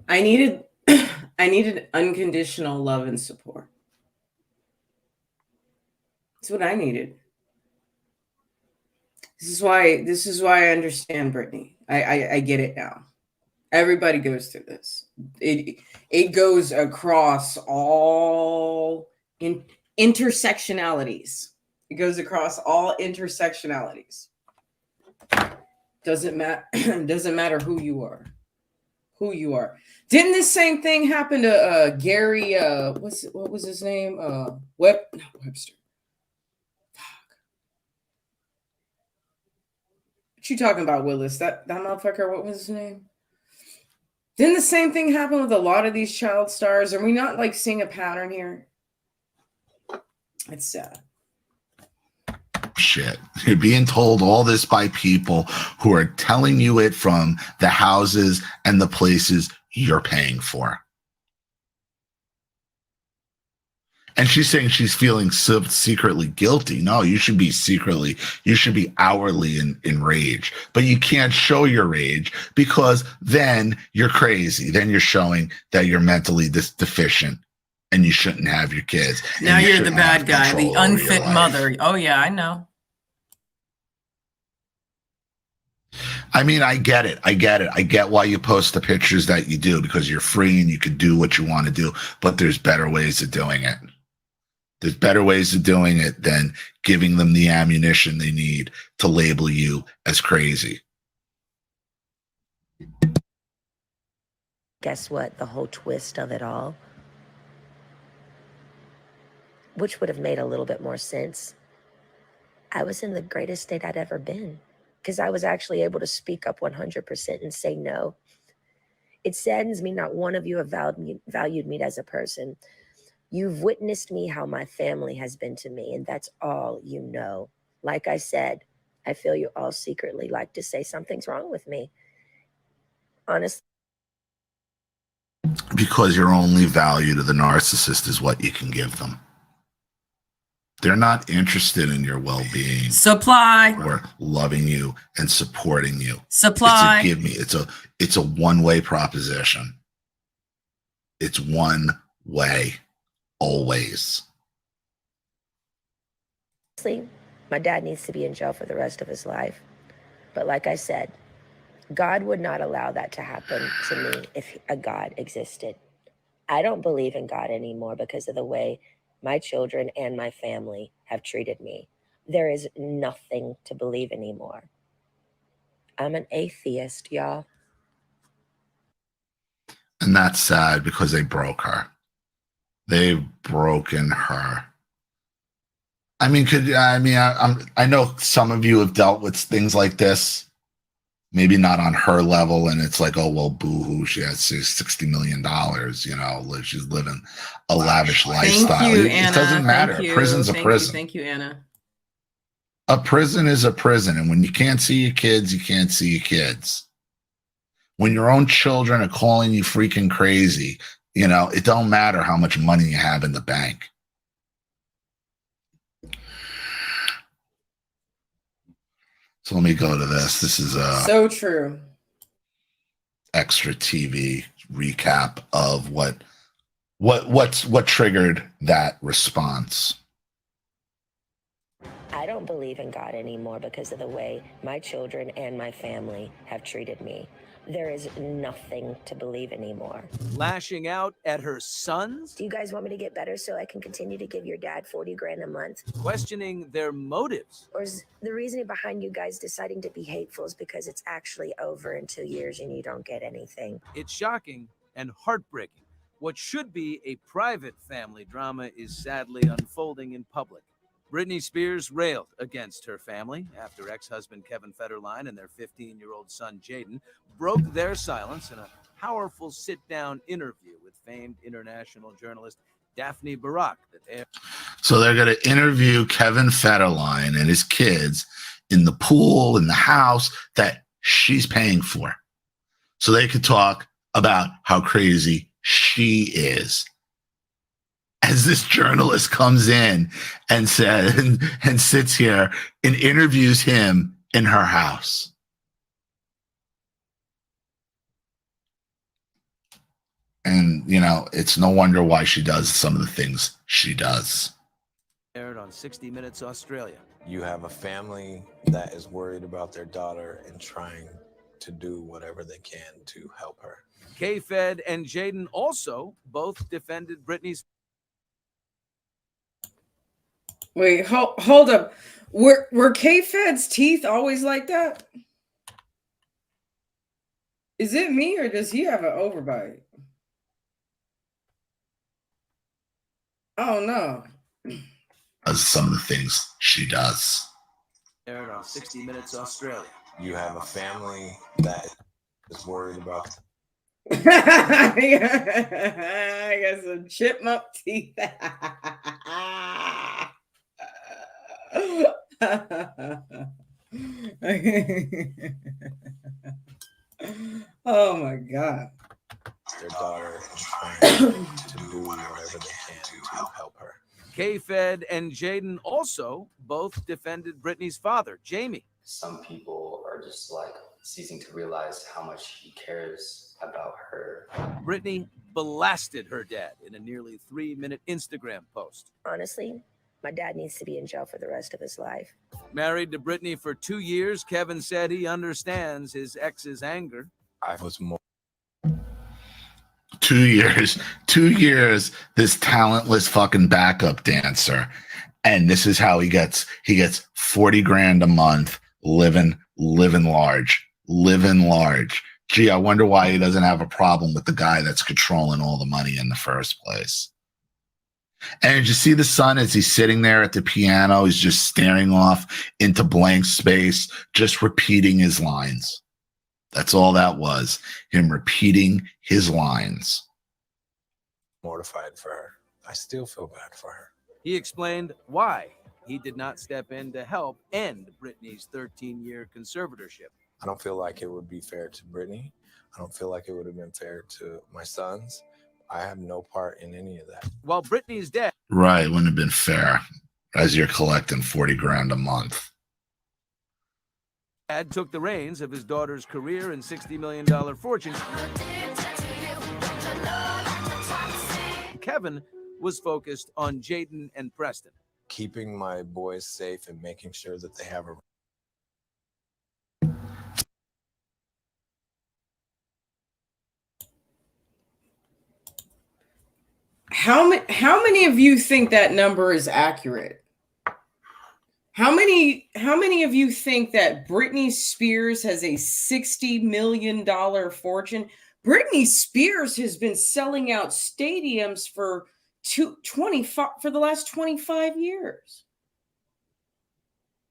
[SPEAKER 2] I needed unconditional love and support. That's what I needed. This is why I understand Britney. I get it now. Everybody goes through this. It goes across all intersectionalities. It goes across all intersectionalities. Doesn't matter who you are. Who you are. Didn't this same thing happen to Gary? What was his name? Webster. What you talking about, Willis? That motherfucker. What was his name? Didn't the same thing happen with a lot of these child stars? Are we not like seeing a pattern here? It's sad.
[SPEAKER 3] shit. You're being told all this by people who are telling you it from the houses and the places you're paying for. And she's saying she's feeling secretly guilty. No, you should be hourly in rage. But you can't show your rage because then you're crazy. Then you're showing that you're mentally deficient and you shouldn't have your kids.
[SPEAKER 2] Now you're the bad guy, the unfit mother. Oh, yeah, I know.
[SPEAKER 3] I mean, I get it. I get why you post the pictures that you do because you're free and you can do what you want to do. But there's better ways of doing it. There's better ways of doing it than giving them the ammunition they need to label you as crazy.
[SPEAKER 4] Guess what? The whole twist of it all, which would have made a little bit more sense. I was in the greatest state I'd ever been because I was actually able to speak up 100% and say no. It saddens me not one of you have valued me as a person. You've witnessed me how my family has been to me, and that's all you know. Like I said, I feel you all secretly like to say something's wrong with me. Honestly.
[SPEAKER 3] Because your only value to the narcissist is what you can give them. They're not interested in your well-being.
[SPEAKER 2] Supply.
[SPEAKER 3] Or loving you and supporting you.
[SPEAKER 2] Supply.
[SPEAKER 3] It's a one-way proposition. It's one way. Always.
[SPEAKER 4] My dad needs to be in jail for the rest of his life. But like I said, God would not allow that to happen to me if a God existed. I don't believe in God anymore because of the way my children and my family have treated me. There is nothing to believe anymore. I'm an atheist, y'all.
[SPEAKER 3] And that's sad because they broke her. They've broken her. I mean, I know some of you have dealt with things like this, maybe not on her level, and it's like, oh, well, boo-hoo, she has $60 million, you know, she's living a lavish lifestyle.
[SPEAKER 2] Thank you,
[SPEAKER 3] it
[SPEAKER 2] Anna.
[SPEAKER 3] doesn't matter.
[SPEAKER 2] Thank you.
[SPEAKER 3] Prison's a prison.
[SPEAKER 2] Thank you, Anna.
[SPEAKER 3] A prison is a prison, and when you can't see your kids, you can't see your kids. When your own children are calling you freaking crazy, you know, it don't matter how much money you have in the bank. So let me go to this. This is
[SPEAKER 2] so true.
[SPEAKER 3] Extra TV recap of what triggered that response.
[SPEAKER 4] I don't believe in God anymore because of the way my children and my family have treated me. There is nothing to believe anymore.
[SPEAKER 5] Lashing out at her sons?
[SPEAKER 4] Do you guys want me to get better so I can continue to give your dad 40 grand a month?
[SPEAKER 5] Questioning their motives.
[SPEAKER 4] Or is the reasoning behind you guys deciding to be hateful is because it's actually over in 2 years and you don't get anything?
[SPEAKER 5] It's shocking and heartbreaking. What should be a private family drama is sadly unfolding in public. Britney Spears railed against her family after ex-husband Kevin Federline and their 15-year-old son Jaden broke their silence in a powerful sit-down interview with famed international journalist Daphne Barak.
[SPEAKER 3] So they're going to interview Kevin Federline and his kids in the pool, in the house that she's paying for. So they could talk about how crazy she is. As this journalist comes in and says and sits here and interviews him in her house. And, you know, it's no wonder why she does some of the things she does.
[SPEAKER 5] Aired on 60 Minutes Australia.
[SPEAKER 6] You have a family that is worried about their daughter and trying to do whatever they can to help her.
[SPEAKER 5] K-Fed and Jaden also both defended Britney's.
[SPEAKER 2] Wait, hold up. Were K-Fed's teeth always like that? Is it me or does he have an overbite? Oh no.
[SPEAKER 3] As some of the things she does.
[SPEAKER 5] Aired on 60 Minutes Australia.
[SPEAKER 6] You have a family that is worried about.
[SPEAKER 2] I got some chipmunk teeth. Oh my God.
[SPEAKER 6] Their daughter and trying to do whatever they can to help her.
[SPEAKER 5] K-Fed and Jaden also both defended Britney's father, Jamie.
[SPEAKER 7] Some people are just like ceasing to realize how much he cares about her.
[SPEAKER 5] Britney blasted her dad in a nearly 3-minute Instagram post.
[SPEAKER 4] Honestly, my dad needs to be in jail for the rest of his life.
[SPEAKER 5] Married to Britney for 2 years, Kevin said he understands his ex's anger.
[SPEAKER 6] I was more
[SPEAKER 3] 2 years, 2 years, this talentless fucking backup dancer. And this is how he gets 40 grand a month, living large. Gee, I wonder why he doesn't have a problem with the guy that's controlling all the money in the first place. And you see the son as he's sitting there at the piano, he's just staring off into blank space, just repeating his lines. That's all that was, him repeating his lines.
[SPEAKER 6] mortified for her. I still feel bad for her.
[SPEAKER 5] He explained why he did not step in to help end Britney's 13-year conservatorship.
[SPEAKER 6] I don't feel like it would be fair to Britney. I don't feel like it would have been fair to my sons. I have no part in any of that.
[SPEAKER 5] While Britney's dad
[SPEAKER 3] Right, wouldn't have been fair as you're collecting 40 grand a month.
[SPEAKER 5] took the reins of his daughter's career and $60 million fortune, Kevin was focused on Jaden and Preston.
[SPEAKER 6] Keeping my boys safe and making sure that they have a
[SPEAKER 2] How many of you think that number is accurate? How many of you think that Britney Spears has a $60 million fortune? Britney Spears has been selling out stadiums for the last 25 years.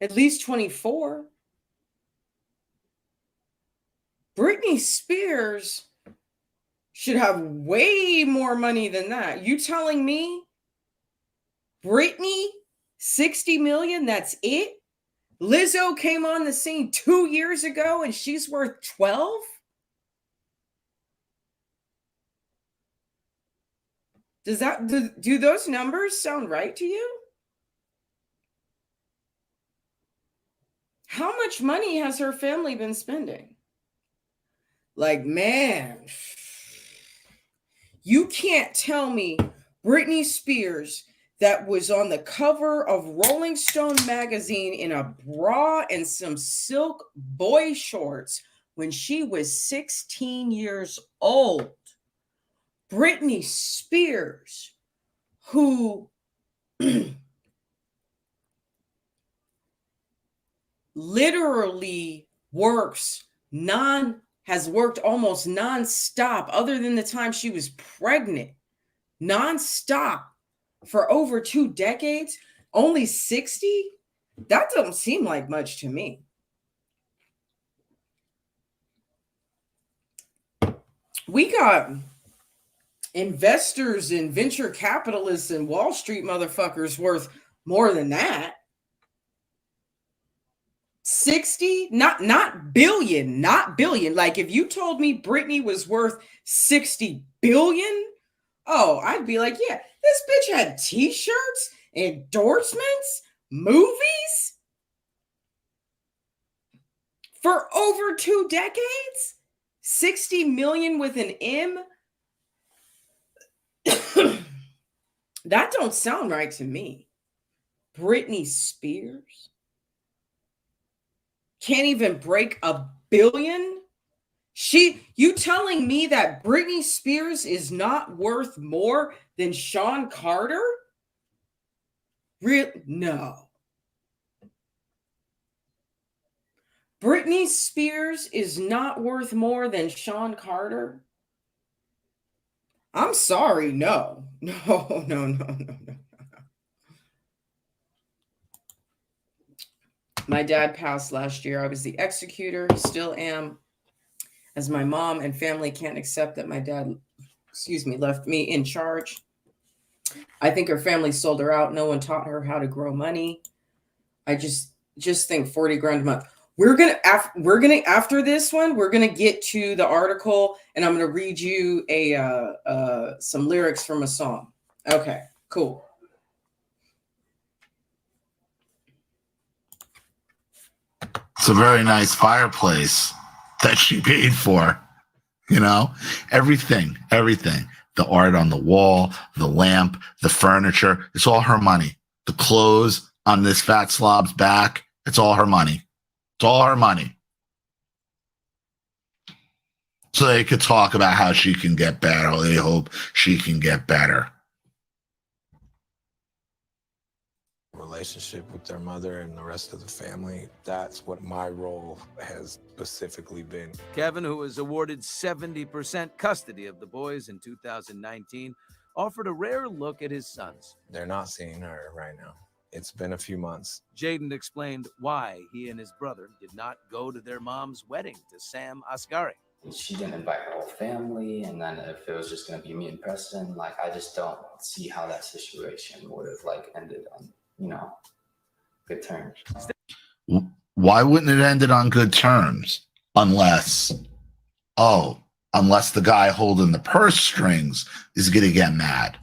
[SPEAKER 2] At least 24. Britney Spears should have way more money than that. You telling me Britney, 60 million, that's it? Lizzo came on the scene 2 years ago and she's worth 12? Do those numbers sound right to you? How much money has her family been spending? Like, man, you can't tell me Britney Spears that was on the cover of Rolling Stone magazine in a bra and some silk boy shorts when she was 16 years old. Britney Spears, who literally has worked almost nonstop, other than the time she was pregnant, nonstop for over 2 decades, only 60? That doesn't seem like much to me. We got investors and venture capitalists and Wall Street motherfuckers worth more than that. 60, not billion, not billion. Like if you told me Britney was worth 60 billion, oh, I'd be like, yeah, this bitch had t-shirts, endorsements, movies for over 2 decades. 60 million with an M. That don't sound right to me. Britney Spears can't even break $1 billion. You telling me that Britney Spears is not worth more than Sean Carter? No. Britney Spears is not worth more than Sean Carter? I'm sorry, no. No. My dad passed last year. I was the executor, still am, as my mom and family can't accept that my dad, left me in charge. I think her family sold her out. No one taught her how to grow money. just think 40 grand a month. We're gonna after this one, we're gonna get to the article, and I'm gonna read you some lyrics from a song. Okay, cool.
[SPEAKER 3] It's a very nice fireplace that she paid for. You know, everything, the art on the wall, the lamp, the furniture, it's all her money. The clothes on this fat slob's back, it's all her money. It's all her money. So they could talk about how she can get better. They hope she can get better.
[SPEAKER 6] Relationship with their mother and the rest of the family, that's what my role has specifically been.
[SPEAKER 5] Kevin, who was awarded 70% custody of the boys in 2019, offered a rare look at his sons.
[SPEAKER 6] They're not seeing her right now. It's been a few months.
[SPEAKER 5] Jaden explained why he and his brother did not go to their mom's wedding to Sam Asghari.
[SPEAKER 7] She didn't invite her whole family, and then if it was just going to be me and Preston, like, I just don't see how that situation would have like ended on, you know, good terms.
[SPEAKER 3] Why wouldn't it end it on good terms? Unless the guy holding the purse strings is going to get mad.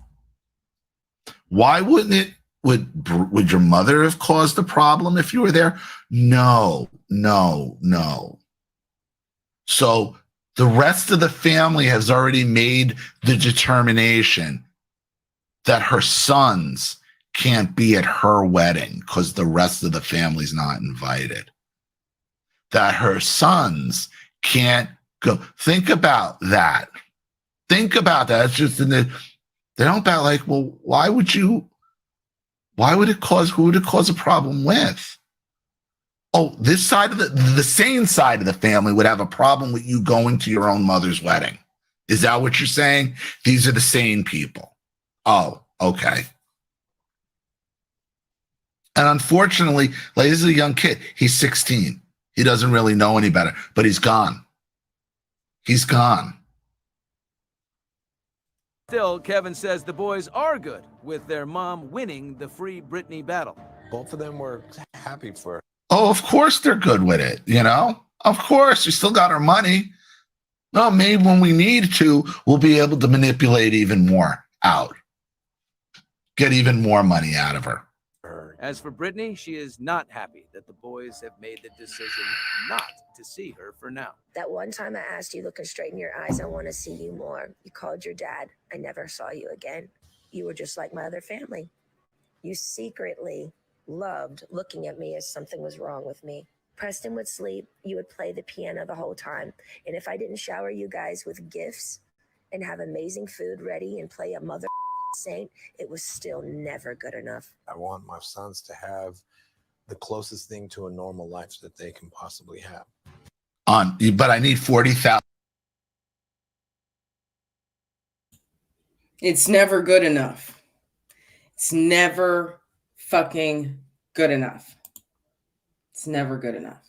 [SPEAKER 3] Why wouldn't it? Would your mother have caused a problem if you were there? No. So the rest of the family has already made the determination that her sons can't be at her wedding because the rest of the family's not invited. That her sons can't go. Think about that. It's just they don't about like, well, why would it cause, who would it cause a problem with? Oh, this side of the sane side of the family would have a problem with you going to your own mother's wedding. Is that what you're saying? These are the sane people. Oh, okay. And unfortunately, like, this is a young kid. He's 16. He doesn't really know any better, but he's gone. He's gone.
[SPEAKER 5] Still, Kevin says the boys are good with their mom winning the Free Britney battle.
[SPEAKER 6] Both of them were happy for her.
[SPEAKER 3] Oh, of course they're good with it, you know? Of course, we still got our money. Well, maybe when we need to, we'll be able to manipulate even more out. Get even more money out of her.
[SPEAKER 5] As for Britney, she is not happy that the boys have made the decision not to see her for now.
[SPEAKER 4] That one time I asked you, looking straight in your eyes, I want to see you more. You called your dad. I never saw you again. You were just like my other family. You secretly loved looking at me as something was wrong with me. Preston would sleep. You would play the piano the whole time. And if I didn't shower you guys with gifts and have amazing food ready and play a mother saint, it was still never good enough.
[SPEAKER 6] I want my sons to have the closest thing to a normal life that they can possibly have.
[SPEAKER 3] But I need 40,000.
[SPEAKER 2] It's never good enough. It's never fucking good enough. It's never good enough.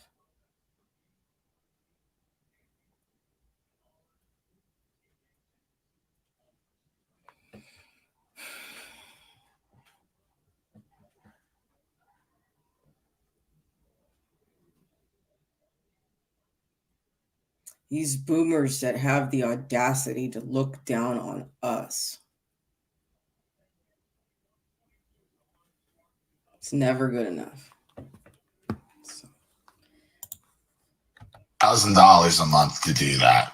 [SPEAKER 2] These boomers that have the audacity to look down on us. It's never good enough.
[SPEAKER 3] $1,000 a month to do that.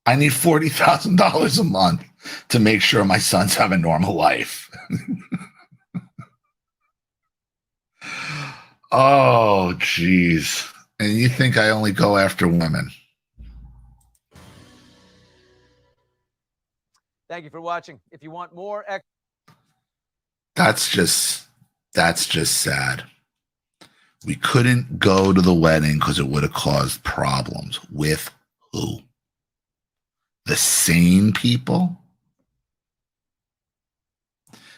[SPEAKER 3] I need $40,000 a month to make sure my sons have a normal life. Oh, geez. And you think I only go after women?
[SPEAKER 5] Thank you for watching. If you want more,
[SPEAKER 3] That's just sad. We couldn't go to the wedding because it would have caused problems. With who? The sane people?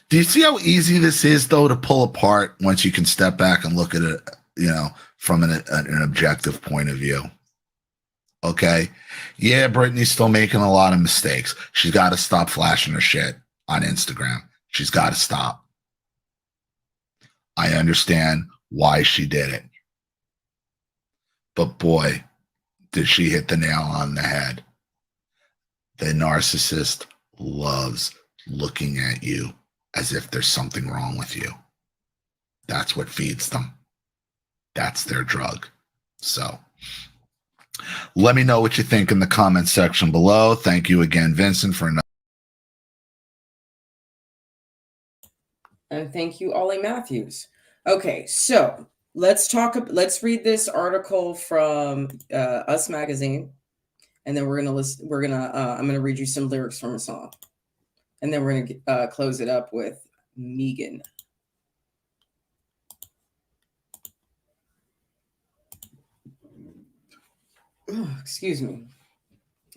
[SPEAKER 3] Do you see how easy this is, though, to pull apart once you can step back and look at it, you know, from an objective point of view? Okay. Yeah, Britney's still making a lot of mistakes. She's got to stop flashing her shit on Instagram. She's got to stop. I understand why she did it. But boy, did she hit the nail on the head. The narcissist loves looking at you as if there's something wrong with you. That's what feeds them. That's their drug. So let me know what you think in the comment section below. Thank you again, Vincent, for another.
[SPEAKER 2] And thank you, Ollie Matthews. Okay, so let's read this article from Us Magazine, and then I'm gonna read you some lyrics from a song, and then we're gonna close it up with Megan. Oh, excuse me.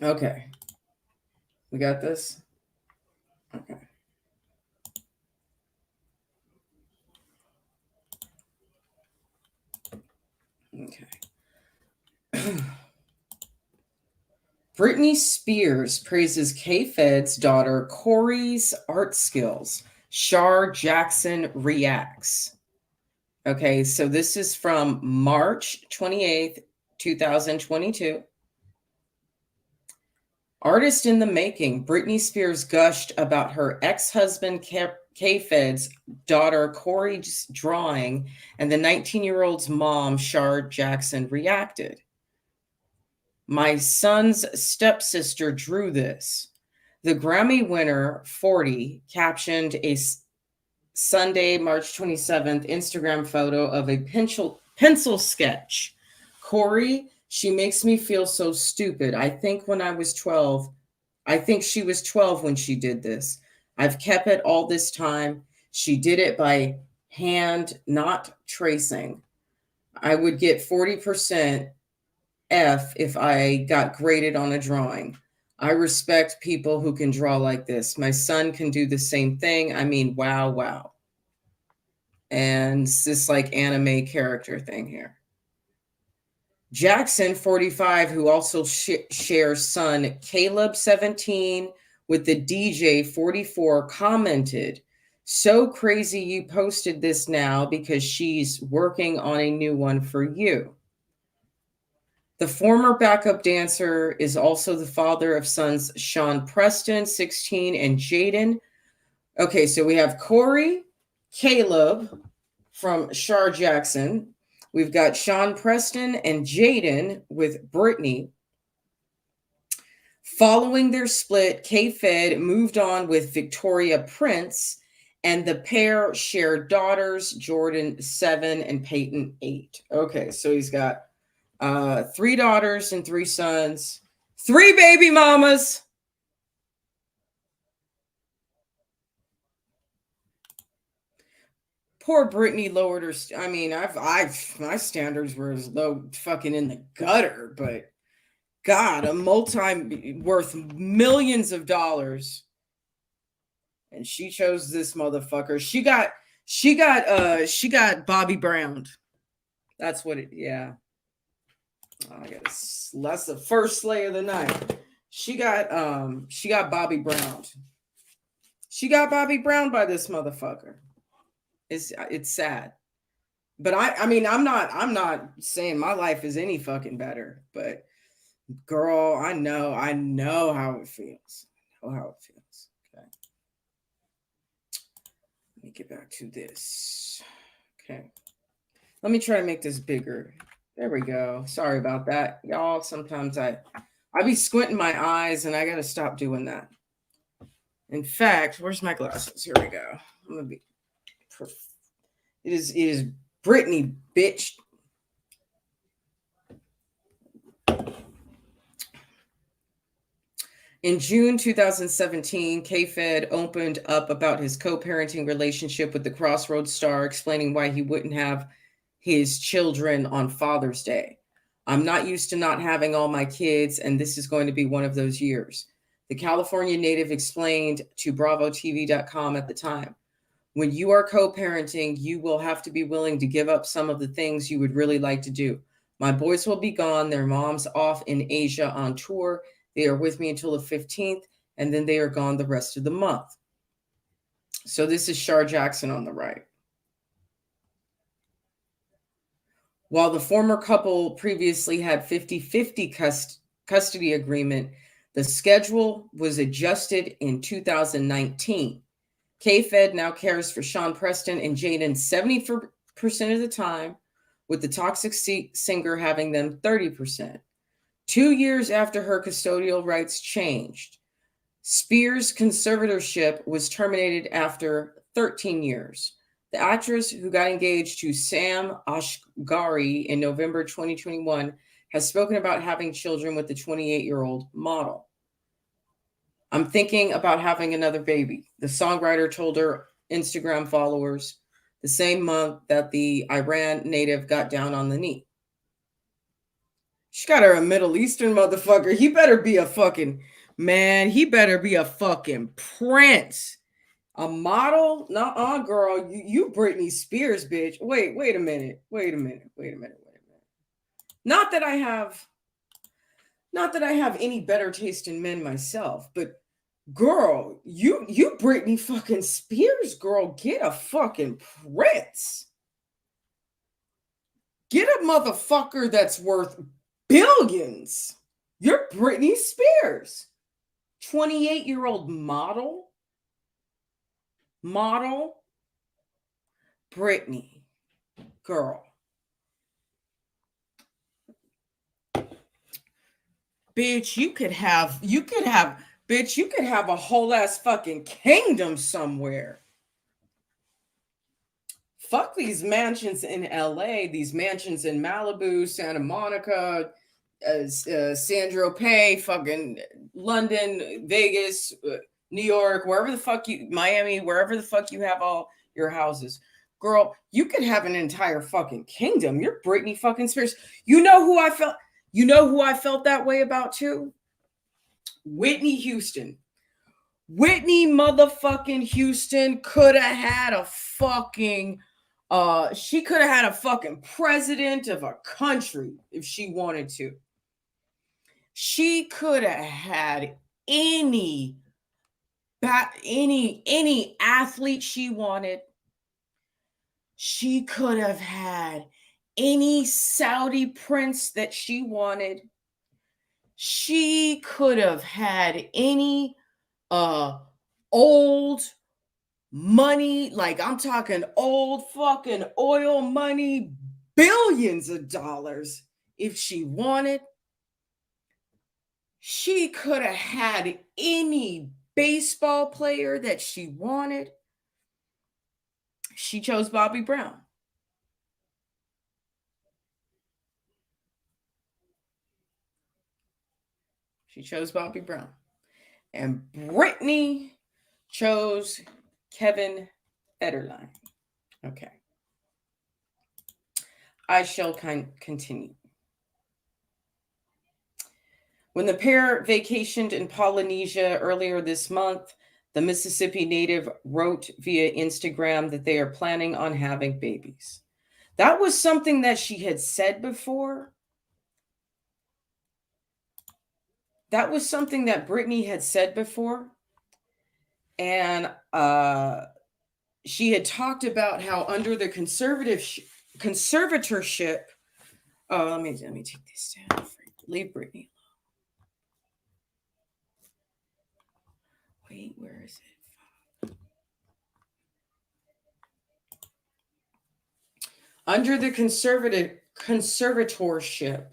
[SPEAKER 2] Okay, we got this. Okay. Okay. Britney Spears praises K-Fed's daughter Corey's art skills. Shar Jackson reacts. Okay, so this is from March 28th, 2022. Artist in the making, Britney Spears gushed about her ex-husband K-Fed's daughter Corey's drawing, and the 19-year-old's mom, Shar Jackson, reacted. My son's stepsister drew this. The Grammy winner, 40, captioned a Sunday, March 27th, Instagram photo of a pencil sketch. Corey, she makes me feel so stupid. I think she was 12 when she did this. I've kept it all this time. She did it by hand, not tracing. I would get 40% F if I got graded on a drawing. I respect people who can draw like this. My son can do the same thing. I mean, wow, wow. And it's this like anime character thing here. Jackson, 45, who also shares son Caleb, 17, with the DJ, 44, commented, "So crazy you posted this now because she's working on a new one for you." The former backup dancer is also the father of sons Sean Preston, 16, and Jaden. Okay, so we have Corey, Caleb from Shar Jackson. We've got Sean Preston and Jaden with Britney. Following their split, K-Fed moved on with Victoria Prince, and the pair shared daughters, Jordan, 7, and Peyton, 8. Okay, so he's got 3 daughters and 3 sons, 3 baby mamas. Poor Britney lowered her. I mean, my standards were as low fucking in the gutter, but God, a worth millions of dollars, and she chose this motherfucker. She got Bobby Brown. That's what it. Yeah. That's the first slay of the night. She got Bobby Brown. She got Bobby Brown by this motherfucker. It's sad. But I mean, I'm not saying my life is any fucking better, but girl, I know how it feels. I know how it feels. Okay. Let me get back to this. Okay. Let me try to make this bigger. There we go. Sorry about that, y'all. Sometimes I be squinting my eyes, and I gotta stop doing that. In fact, where's my glasses? Here we go. I'm gonna be. It is Britney, bitch. In June 2017, K-Fed opened up about his co-parenting relationship with the Crossroads star, explaining why he wouldn't have his children on Father's Day. I'm not used to not having all my kids, and this is going to be one of those years. The California native explained to BravoTV.com at the time, when you are co-parenting, you will have to be willing to give up some of the things you would really like to do. My boys will be gone. Their mom's off in Asia on tour. They are with me until the 15th, and then they are gone the rest of the month. So this is Shar Jackson on the right. While the former couple previously had 50-50 custody agreement, the schedule was adjusted in 2019. K-Fed now cares for Sean Preston and Jaden 70% of the time, with the toxic singer having them 30%. 2 years after her custodial rights changed, Spears' conservatorship was terminated after 13 years. The actress, who got engaged to Sam Asghari in November 2021, has spoken about having children with the 28-year-old model. I'm thinking about having another baby, the songwriter told her Instagram followers the same month that the Iran native got down on the knee. She got her a Middle Eastern motherfucker. He better be a fucking, man, he better be a fucking prince. A model? Nuh-uh, girl. You Britney Spears, bitch. Wait a minute. Not that I have any better taste in men myself, but girl, you Britney fucking Spears, girl, get a fucking prince. Get a motherfucker that's worth billions. You're Britney Spears. 28-year-old model. Britney, girl. Bitch, you could have a whole ass fucking kingdom somewhere. Fuck these mansions in LA, these mansions in Malibu, Santa Monica, San Tropez, fucking London, Vegas, New York, wherever the fuck Miami, wherever the fuck you have all your houses. Girl, you could have an entire fucking kingdom. You're Britney fucking Spears. You know who I felt that way about too? Whitney Houston. Whitney motherfucking Houston could have had a fucking she could have had a fucking president of a country if she wanted to. She could have had any athlete she wanted. She could have had any Saudi prince that she wanted. She could have had any old money, like I'm talking old fucking oil money, billions of dollars if she wanted. She could have had any baseball player that she wanted. She chose Bobby Brown. She chose Bobby Brown. And Britney chose Kevin Federline. Okay. I shall continue. When the pair vacationed in Polynesia earlier this month, the Mississippi native wrote via Instagram that they are planning on having babies. That was something that she had said before. That was something that Britney had said before. And she had talked about how under the conservatorship, let me take this down. Leave Britney. Wait, where is it? Under the conservatorship,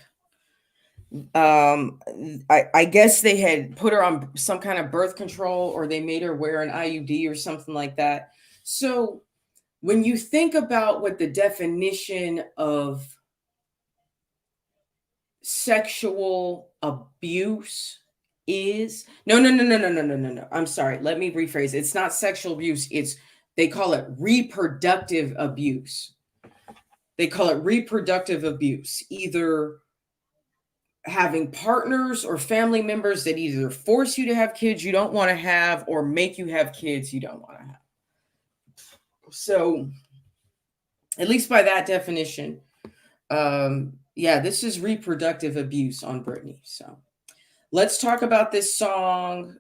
[SPEAKER 2] I guess they had put her on some kind of birth control, or they made her wear an IUD or something like that. So when you think about what the definition of sexual abuse is, no. I'm sorry. Let me rephrase. It's not sexual abuse. They call it reproductive abuse. They call it reproductive abuse. Either having partners or family members that either force you to have kids you don't want to have, or make you have kids you don't want to have. So, at least by that definition, this is reproductive abuse on Britney. So, let's talk about this song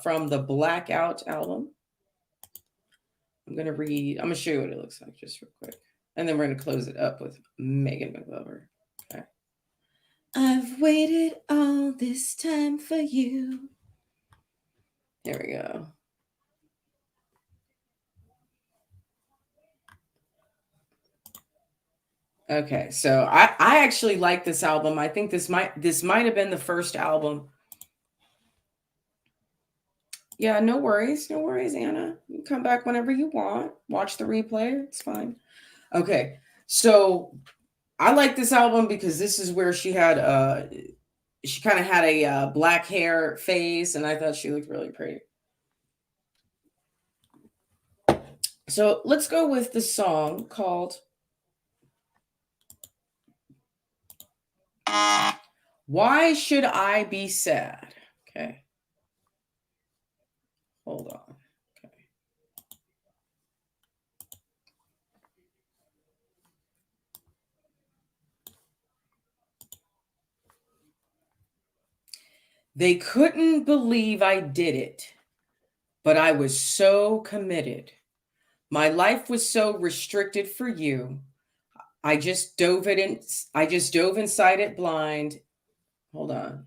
[SPEAKER 2] from the Blackout album. I'm going to show you what it looks like just real quick. And then we're going to close it up with Megan McGlover. Okay. I've waited all this time for you. Here we go. Okay, so I actually like this album. I think this might have been the first album. Yeah, no worries, Anna. You can come back whenever you want. Watch the replay. It's fine. Okay, so I like this album because this is where she had she kind of had a black hair phase, and I thought she looked really pretty. So let's go with the song called Why Should I Be Sad? Okay. Hold on. Okay. They couldn't believe I did it, but I was so committed. My life was so restricted for you. I just dove inside it blind. Hold on.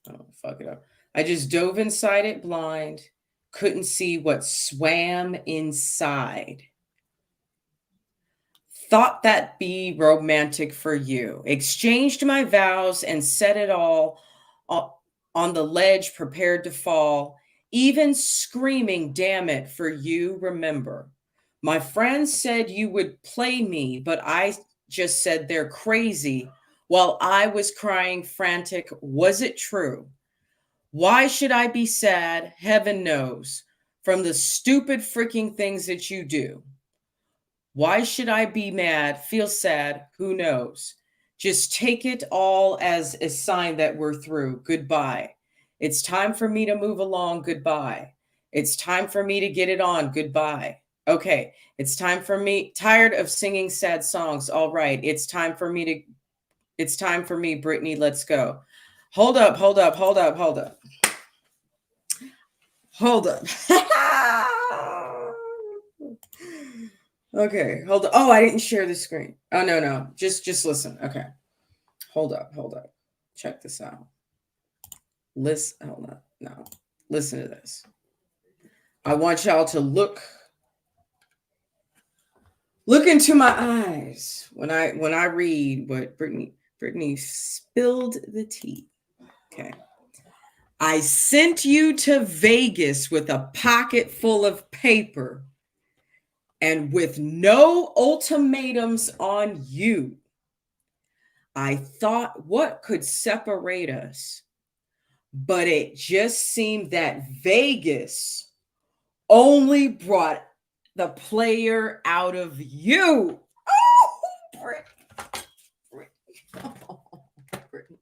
[SPEAKER 2] Oh, fuck it up. I just dove inside it blind. Couldn't see what swam inside. Thought that'd be romantic for you. Exchanged my vows and set it all on the ledge, prepared to fall. Even screaming, damn it, for you, remember. My friends said you would play me, but I just said they're crazy. While I was crying frantic, was it true? Why should I be sad? Heaven knows. From the stupid freaking things that you do. Why should I be mad? Feel sad? Who knows? Just take it all as a sign that we're through. Goodbye. It's time for me to move along. Goodbye. It's time for me to get it on. Goodbye. Okay. It's time for me. Tired of singing sad songs. All right. It's time for me, Britney. Let's go. Hold up. Hold up. Okay, hold on. Oh, I didn't share the screen. Oh, no. Just listen. Okay. Hold up. Check this out. Hold on. No. Listen to this. I want y'all to look into my eyes when I read what Britney spilled the tea. Okay. I sent you to Vegas with a pocket full of paper and with no ultimatums on you. I thought what could separate us, but it just seemed that Vegas only brought the player out of you. Oh, Britney. Oh, Britney.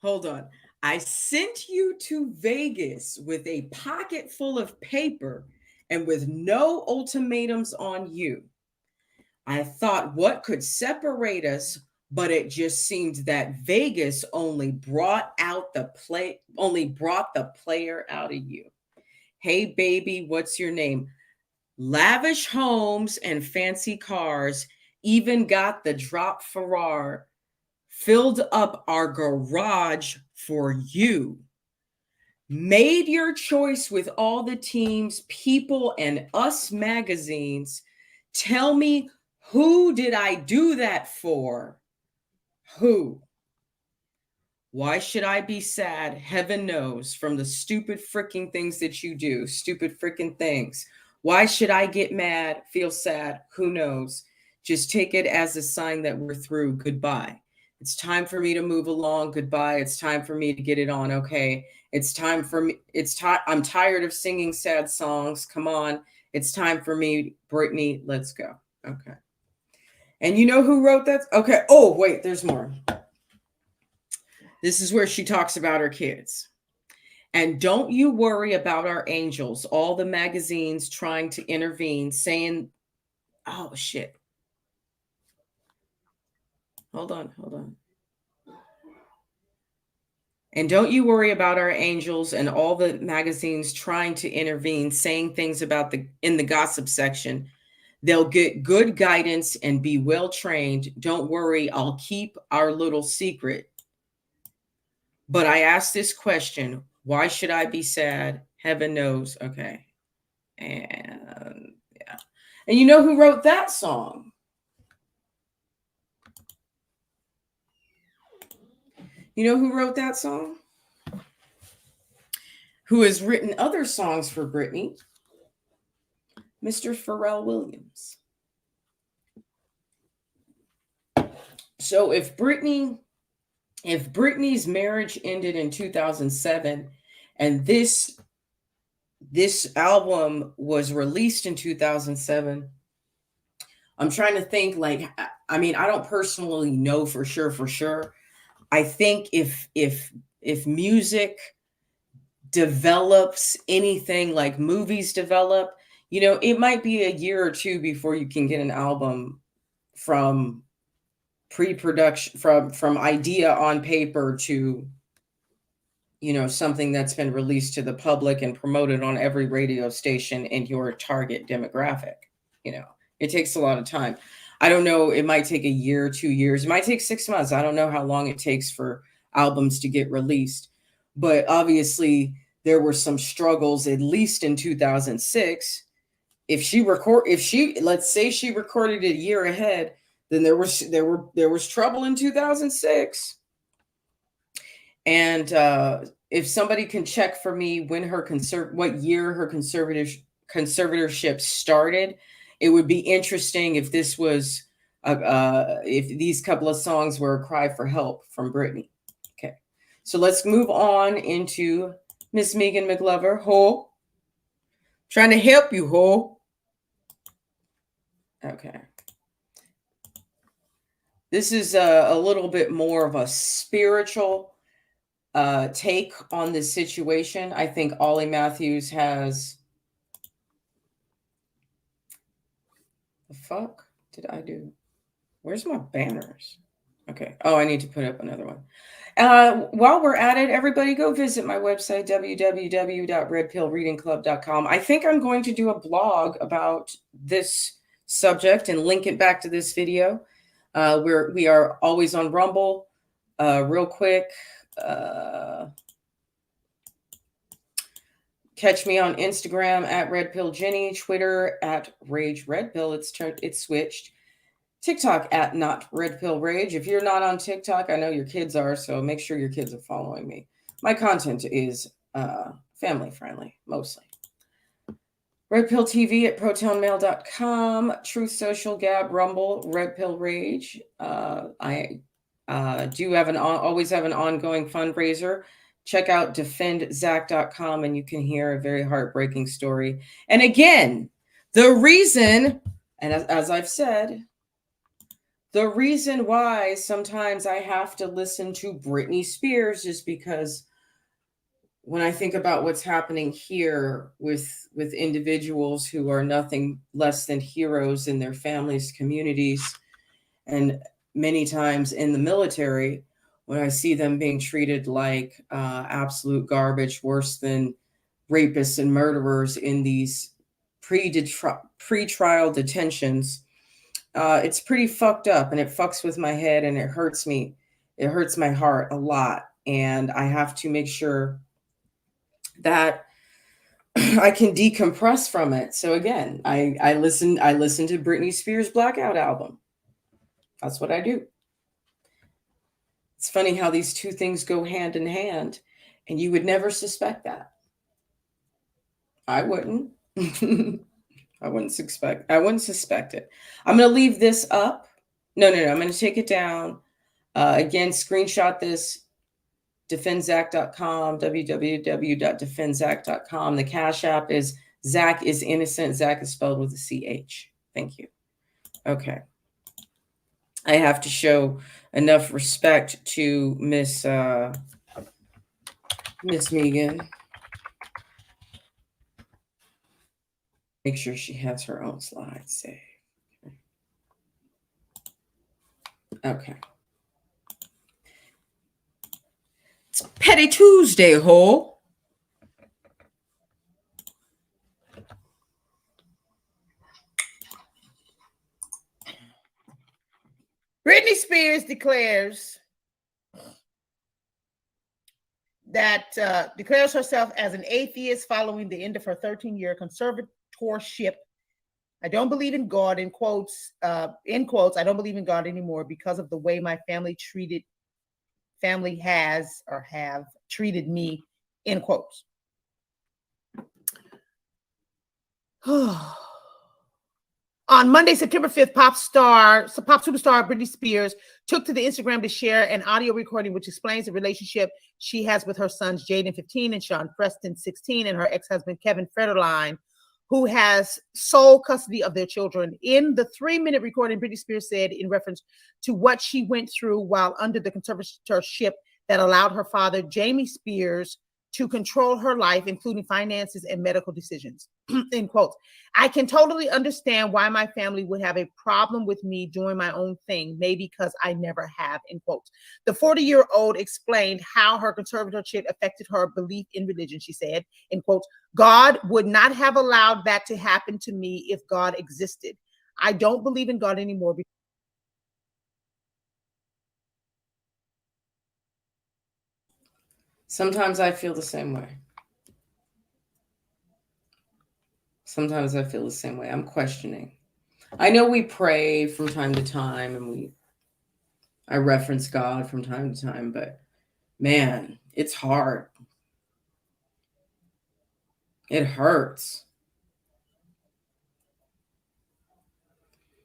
[SPEAKER 2] Hold on. I sent you to Vegas with a pocket full of paper and with no ultimatums on you. I thought what could separate us, but it just seemed that Vegas only brought the player out of you. Hey baby, what's your name? Lavish homes and fancy cars, even got the drop Ferrari, filled up our garage for you. Made your choice with all the teams, people, and us magazines. Tell me, who did I do that for? Who? Why should I be sad? Heaven knows, from the stupid freaking things that you do. Stupid freaking things. Why should I get mad? Feel sad? Who knows? Just take it as a sign that we're through. Goodbye. It's time for me to move along. Goodbye. It's time for me to get it on. Okay. It's time for me. I'm tired of singing sad songs. Come on. It's time for me, Britney. Let's go. Okay. And you know who wrote that? Okay. Oh, wait, there's more. This is where she talks about her kids. And don't you worry about our angels. All the magazines trying to intervene, saying, oh, shit. Hold on. And don't you worry about our angels and all the magazines trying to intervene, saying things about in the gossip section. They'll get good guidance and be well trained. Don't worry, I'll keep our little secret. But I asked this question, why should I be sad? Heaven knows. Okay. And yeah. And you know who wrote that song? You know who wrote that song? Who has written other songs for Britney? Mr. Pharrell Williams. So if Britney's marriage ended in 2007 and this album was released in 2007, I'm trying to think, like, I mean, I don't personally know for sure. I think if music develops anything like movies develop, you know, it might be a year or two before you can get an album from pre-production, from idea on paper to, you know, something that's been released to the public and promoted on every radio station in your target demographic. You know, it takes a lot of time. I don't know, it might take a year, 2 years, it might take 6 months. I don't know how long it takes for albums to get released. But obviously there were some struggles, at least in 2006. Let's say she recorded it a year ahead, then there was trouble in 2006. And if somebody can check for me when what year her conservatorship started, it would be interesting if this was if these couple of songs were a cry for help from Britney. Okay, so let's move on into Miss Megan McGlover. Ho, trying to help you, ho. Okay. This is a little bit more of a spiritual take on this situation. I think Ollie Matthews has... The fuck did I do? Where's my banners? Okay. Oh, I need to put up another one. While we're at it, everybody go visit my website, www.redpillreadingclub.com. I think I'm going to do a blog about this subject and link it back to this video. We are always on Rumble. Real quick, catch me on Instagram at RedPillJenny, Twitter at RageRedPill. It's switched. TikTok at Not Red Pill Rage. If you're not on TikTok, I know your kids are, so make sure your kids are following me. My content is family friendly, mostly. Red Pill TV at protonmail.com, Truth Social, Gab, Rumble, Red Pill Rage. I do have always have an ongoing fundraiser. Check out defendzac.com and you can hear a very heartbreaking story. And again, the reason, and as I've said, the reason why sometimes I have to listen to Britney Spears is because when I think about what's happening here with individuals who are nothing less than heroes in their families, communities, and many times in the military, when I see them being treated like absolute garbage, worse than rapists and murderers in these pre-trial detentions, it's pretty fucked up, and it fucks with my head, and it hurts me. It hurts my heart a lot, and I have to make sure that I can decompress from it. So again, I listen to Britney Spears' Blackout album. That's what I do. It's funny how these two things go hand in hand, and you would never suspect that. I wouldn't. I wouldn't suspect it. I'm going to leave this up. No. I'm going to take it down. Again, screenshot this. Defendzac.com, www.defendzac.com. The Cash App is Zac is innocent. Zac is spelled with a CH. Thank you. Okay. I have to show enough respect to Miss Megan. Make sure she has her own slides saved. Okay. It's Petty Tuesday, ho.
[SPEAKER 8] Britney Spears declares declares herself as an atheist following the end of her 13-year conservatorship. I don't believe in God, in quotes, I don't believe in God anymore because of the way my family have treated me, end quotes. On Monday, September 5th, pop superstar Britney Spears took to the Instagram to share an audio recording which explains the relationship she has with her sons, Jaden, 15, and Sean Preston, 16, and her ex-husband, Kevin Federline, who has sole custody of their children. In the 3-minute recording, Britney Spears said in reference to what she went through while under the conservatorship that allowed her father, Jamie Spears, to control her life, including finances and medical decisions. End quotes. I can totally understand why my family would have a problem with me doing my own thing, maybe because I never have, end quotes. The 40-year-old explained how her conservatorship affected her belief in religion. She said, end quotes, God would not have allowed that to happen to me if God existed. I don't believe in God anymore.
[SPEAKER 2] Sometimes I feel the same way. Sometimes I feel the same way. I'm questioning. I know we pray from time to time and I reference God from time to time, but man, it's hard. It hurts.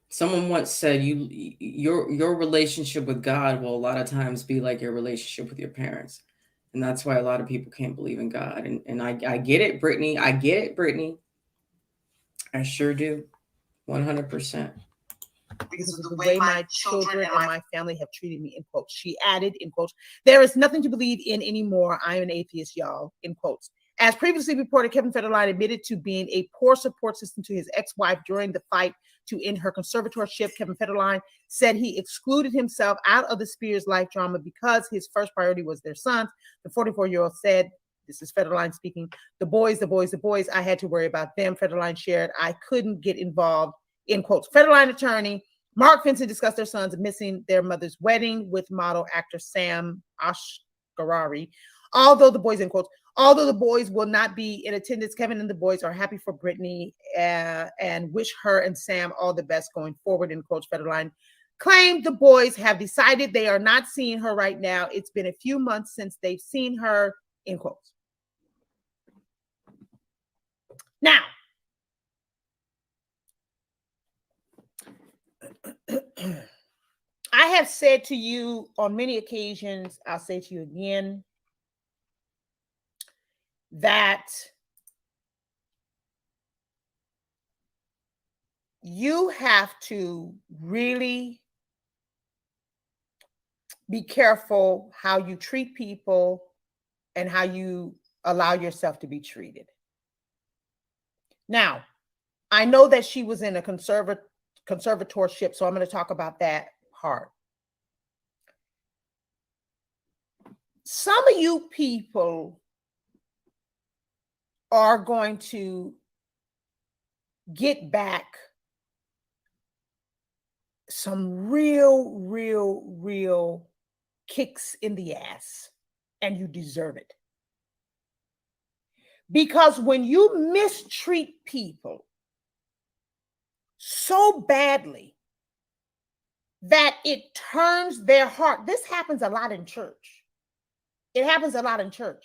[SPEAKER 2] Someone once said your relationship with God will a lot of times be like your relationship with your parents. And that's why a lot of people can't believe in God. And I get it, Brittany. I get it, Brittany. I sure do. 100%.
[SPEAKER 8] Because of the way my children and my family have treated me, end quotes. She added, end quotes, there is nothing to believe in anymore. I am an atheist, y'all, end quotes. As previously reported, Kevin Federline admitted to being a poor support system to his ex-wife during the fight to end her conservatorship. Kevin Federline said he excluded himself out of the Spears life drama because his first priority was their sons. The 44-year-old said, this is Federline speaking, the boys, I had to worry about them. Federline shared, I couldn't get involved, end quotes. Federline attorney Mark Vincent discussed their sons missing their mother's wedding with model actor Sam Ashgarari. Although the boys, end quotes, although the boys will not be in attendance, Kevin and the boys are happy for Britney and wish her and Sam all the best going forward, end quotes. Federline claimed the boys have decided they are not seeing her right now. It's been a few months since they've seen her, end quotes. Now, I have said to you on many occasions, I'll say to you again, that you have to really be careful how you treat people and how you allow yourself to be treated. Now, I know that she was in a conservatorship, so I'm going to talk about that part. Some of you people are going to get back some real kicks in the ass, and you deserve it. Because when you mistreat people so badly that it turns their heart, this happens a lot in church. It happens a lot in church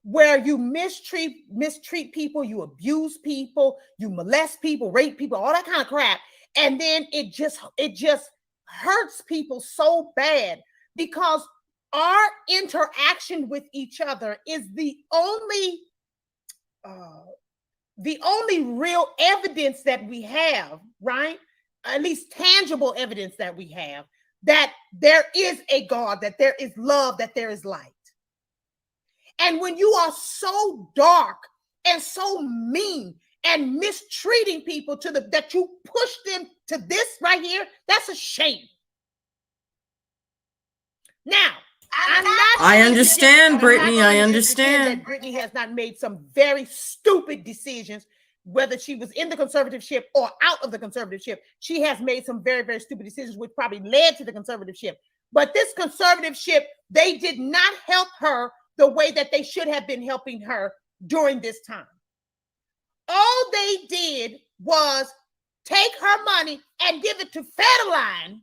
[SPEAKER 8] where you mistreat people, you abuse people, you molest people, rape people, all that kind of crap. And then it just hurts people so bad because our interaction with each other is the only real evidence that we have, right? At least tangible evidence that we have that there is a God, that there is love, that there is light. And when you are so dark and so mean and mistreating people that you push them to this right here, that's a shame. Now,
[SPEAKER 2] I understand, Brittany. I understand
[SPEAKER 8] that Britney has not made some very stupid decisions. whether she was in the conservatorship or out of the conservatorship, she has made some very, very stupid decisions, which probably led to the conservatorship. But this conservatorship, they did not help her the way that they should have been helping her during this time. All they did was take her money and give it to Federline.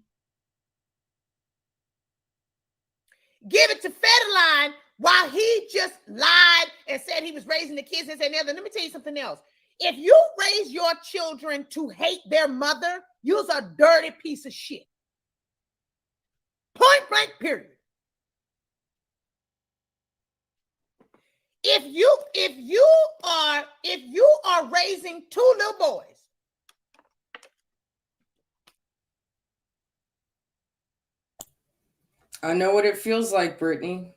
[SPEAKER 8] Give it to Federline while he just lied and said he was raising the kids and other. Let me tell you something else. If you raise your children to hate their mother, you're a dirty piece of shit. Point blank, period. If you are raising two little boys,
[SPEAKER 2] I know what it feels like, Brittany.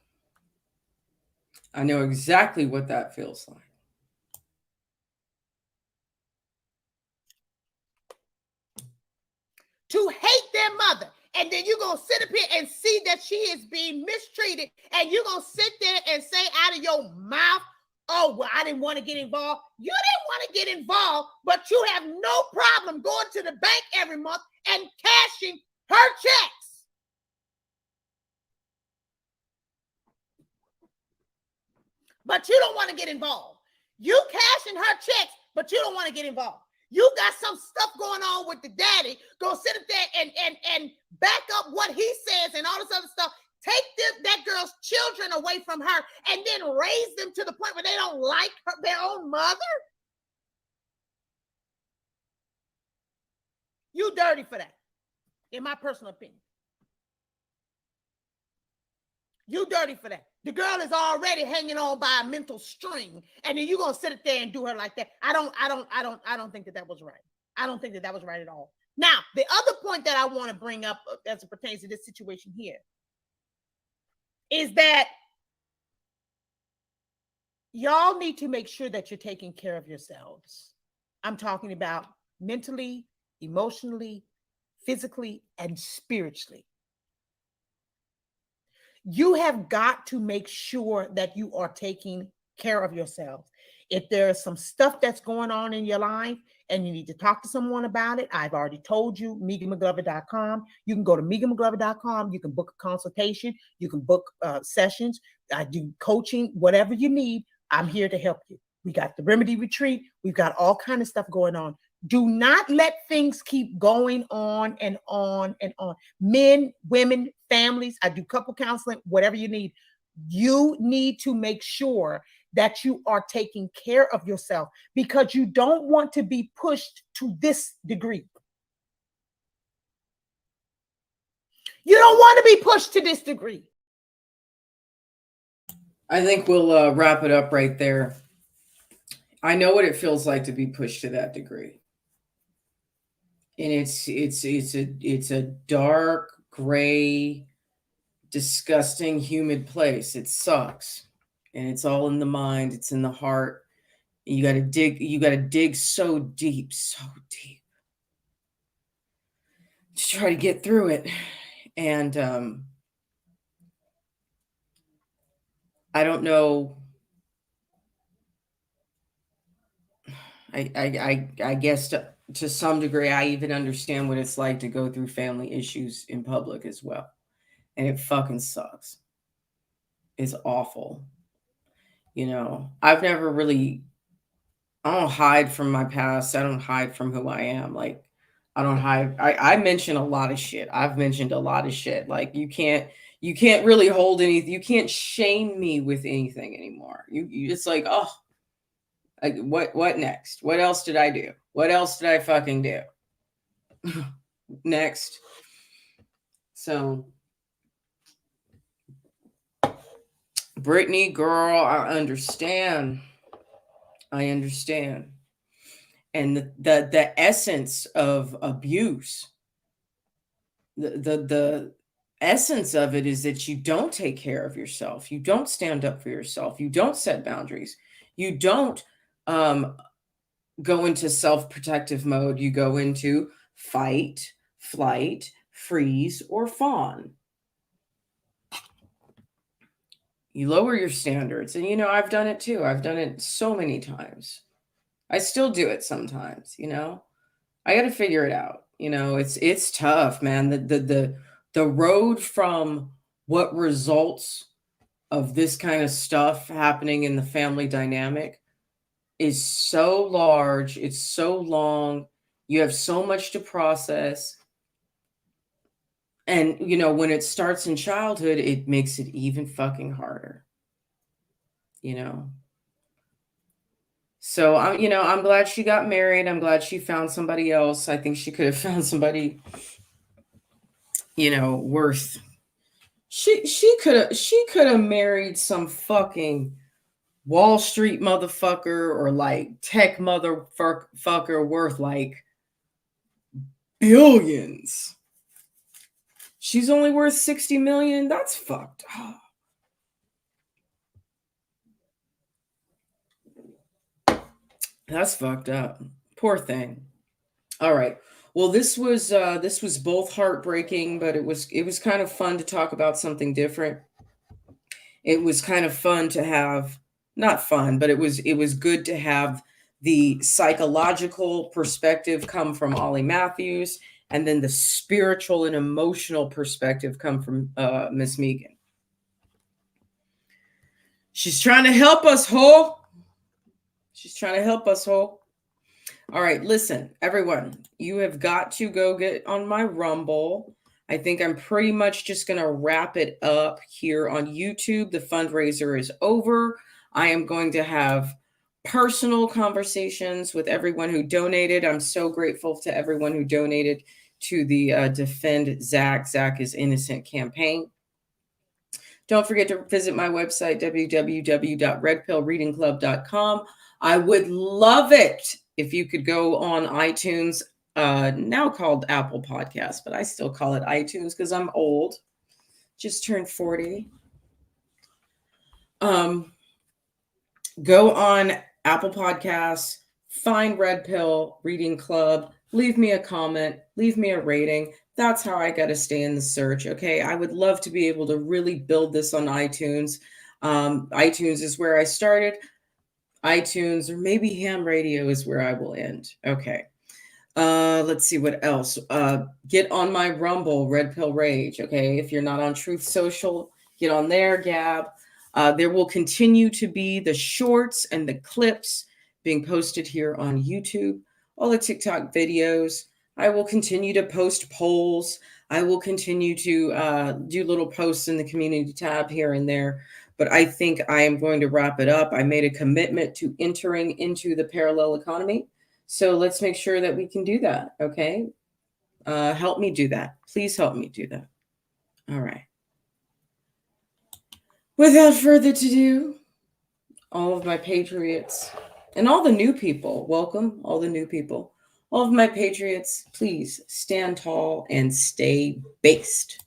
[SPEAKER 2] I know exactly what that feels like.
[SPEAKER 8] to hate their mother, and then you're going to sit up here and see that she is being mistreated, and you're going to sit there and say out of your mouth, oh, well, I didn't want to get involved. You didn't want to get involved, but you have no problem going to the bank every month and cashing her checks. But you don't want to get involved. You cashing her checks, but you don't want to get involved. You got some stuff going on with the daddy. Go sit up there and back up what he says and all this other stuff. Take that girl's children away from her and then raise them to the point where they don't like their own mother. You dirty for that, in my personal opinion. You dirty for that. The girl is already hanging on by a mental string, and then you're gonna sit up there and do her like that. I don't think that was right. I don't think that was right at all. Now, the other point that I want to bring up as it pertains to this situation here is that y'all need to make sure that you're taking care of yourselves. I'm talking about mentally, emotionally, physically, and spiritually. You have got to make sure that you are taking care of yourselves. If there's some stuff that's going on in your life and you need to talk to someone about it, I've already told you, megamcglover.com. You can go to megamcglover.com. You can book a consultation. You can book sessions. I do coaching, whatever you need. I'm here to help you. We got the Remedy Retreat. We've got all kinds of stuff going on. Do not let things keep going on and on and on. Men, women, families, I do couple counseling, whatever you need. You need to make sure that you are taking care of yourself because you don't want to be pushed to this degree. You don't want to be pushed to this degree.
[SPEAKER 2] I think we'll wrap it up right there. I know what it feels like to be pushed to that degree. And it's a dark, gray, disgusting, humid place. It sucks. And it's all in the mind. It's in the heart. You got to dig so deep to try to get through it. And I don't know. I guess to some degree, I even understand what it's like to go through family issues in public as well. And it fucking sucks. It's awful. You know, I don't hide from my past. I don't hide from who I am. Like, I don't hide. I mention a lot of shit. I've mentioned a lot of shit. Like, you can't really hold anything. You can't shame me with anything anymore. You it's like, oh, like, what next? What else did I do? What else did I fucking do? Next. So, Britney, girl, I understand. And the essence of abuse, the essence of it is that you don't take care of yourself. You don't stand up for yourself. You don't set boundaries. You don't go into self-protective mode. You go into fight, flight, freeze, or fawn. You lower your standards. And, you know, I've done it too. I've done it so many times. I still do it sometimes, you know. I got to figure it out. You know, it's tough, man. The road from what results of this kind of stuff happening in the family dynamic is so large, it's so long. You have so much to process. And, you know, when it starts in childhood, it makes it even fucking harder, you know? So I'm glad she got married. I'm glad she found somebody else. I think she could have found somebody, worth. She could have married some fucking Wall Street motherfucker or like tech motherfucker worth like billions. She's only worth 60 million. That's fucked up. That's fucked up. Poor thing. All right. Well, this was both heartbreaking, but it was kind of fun to talk about something different. It was kind of fun to have, not fun, but it was good to have the psychological perspective come from Ollie Matthews, and then the spiritual and emotional perspective come from Miss Megan. She's trying to help us, ho. She's trying to help us, ho. All right, listen, everyone, you have got to go get on my Rumble. I think I'm pretty much just going to wrap it up here on YouTube. The fundraiser is over. I am going to have personal conversations with everyone who donated. I'm so grateful to everyone who donated to the Defend Zach is Innocent campaign. Don't forget to visit my website, www.redpillreadingclub.com. I would love it if you could go on iTunes, now called Apple Podcasts, but I still call it iTunes because I'm old. Just turned 40. Go on Apple Podcasts, find Red Pill Reading Club, leave me a comment, leave me a rating. That's how I got to stay in the search. Okay. I would love to be able to really build this on iTunes. iTunes is where I started. iTunes, or maybe ham radio is where I will end. Okay. Let's see what else. Get on my Rumble, Red Pill Rage. Okay. If you're not on Truth Social, get on there, Gab. There will continue to be the shorts and the clips being posted here on YouTube, all the TikTok videos. I will continue to post polls. I will continue to do little posts in the community tab here and there. But I think I am going to wrap it up. I made a commitment to entering into the parallel economy. So let's make sure that we can do that. Okay. Help me do that. Please help me do that. All right. Without further ado, all of my patriots and all the new people, welcome all the new people. All of my patriots, please stand tall and stay based.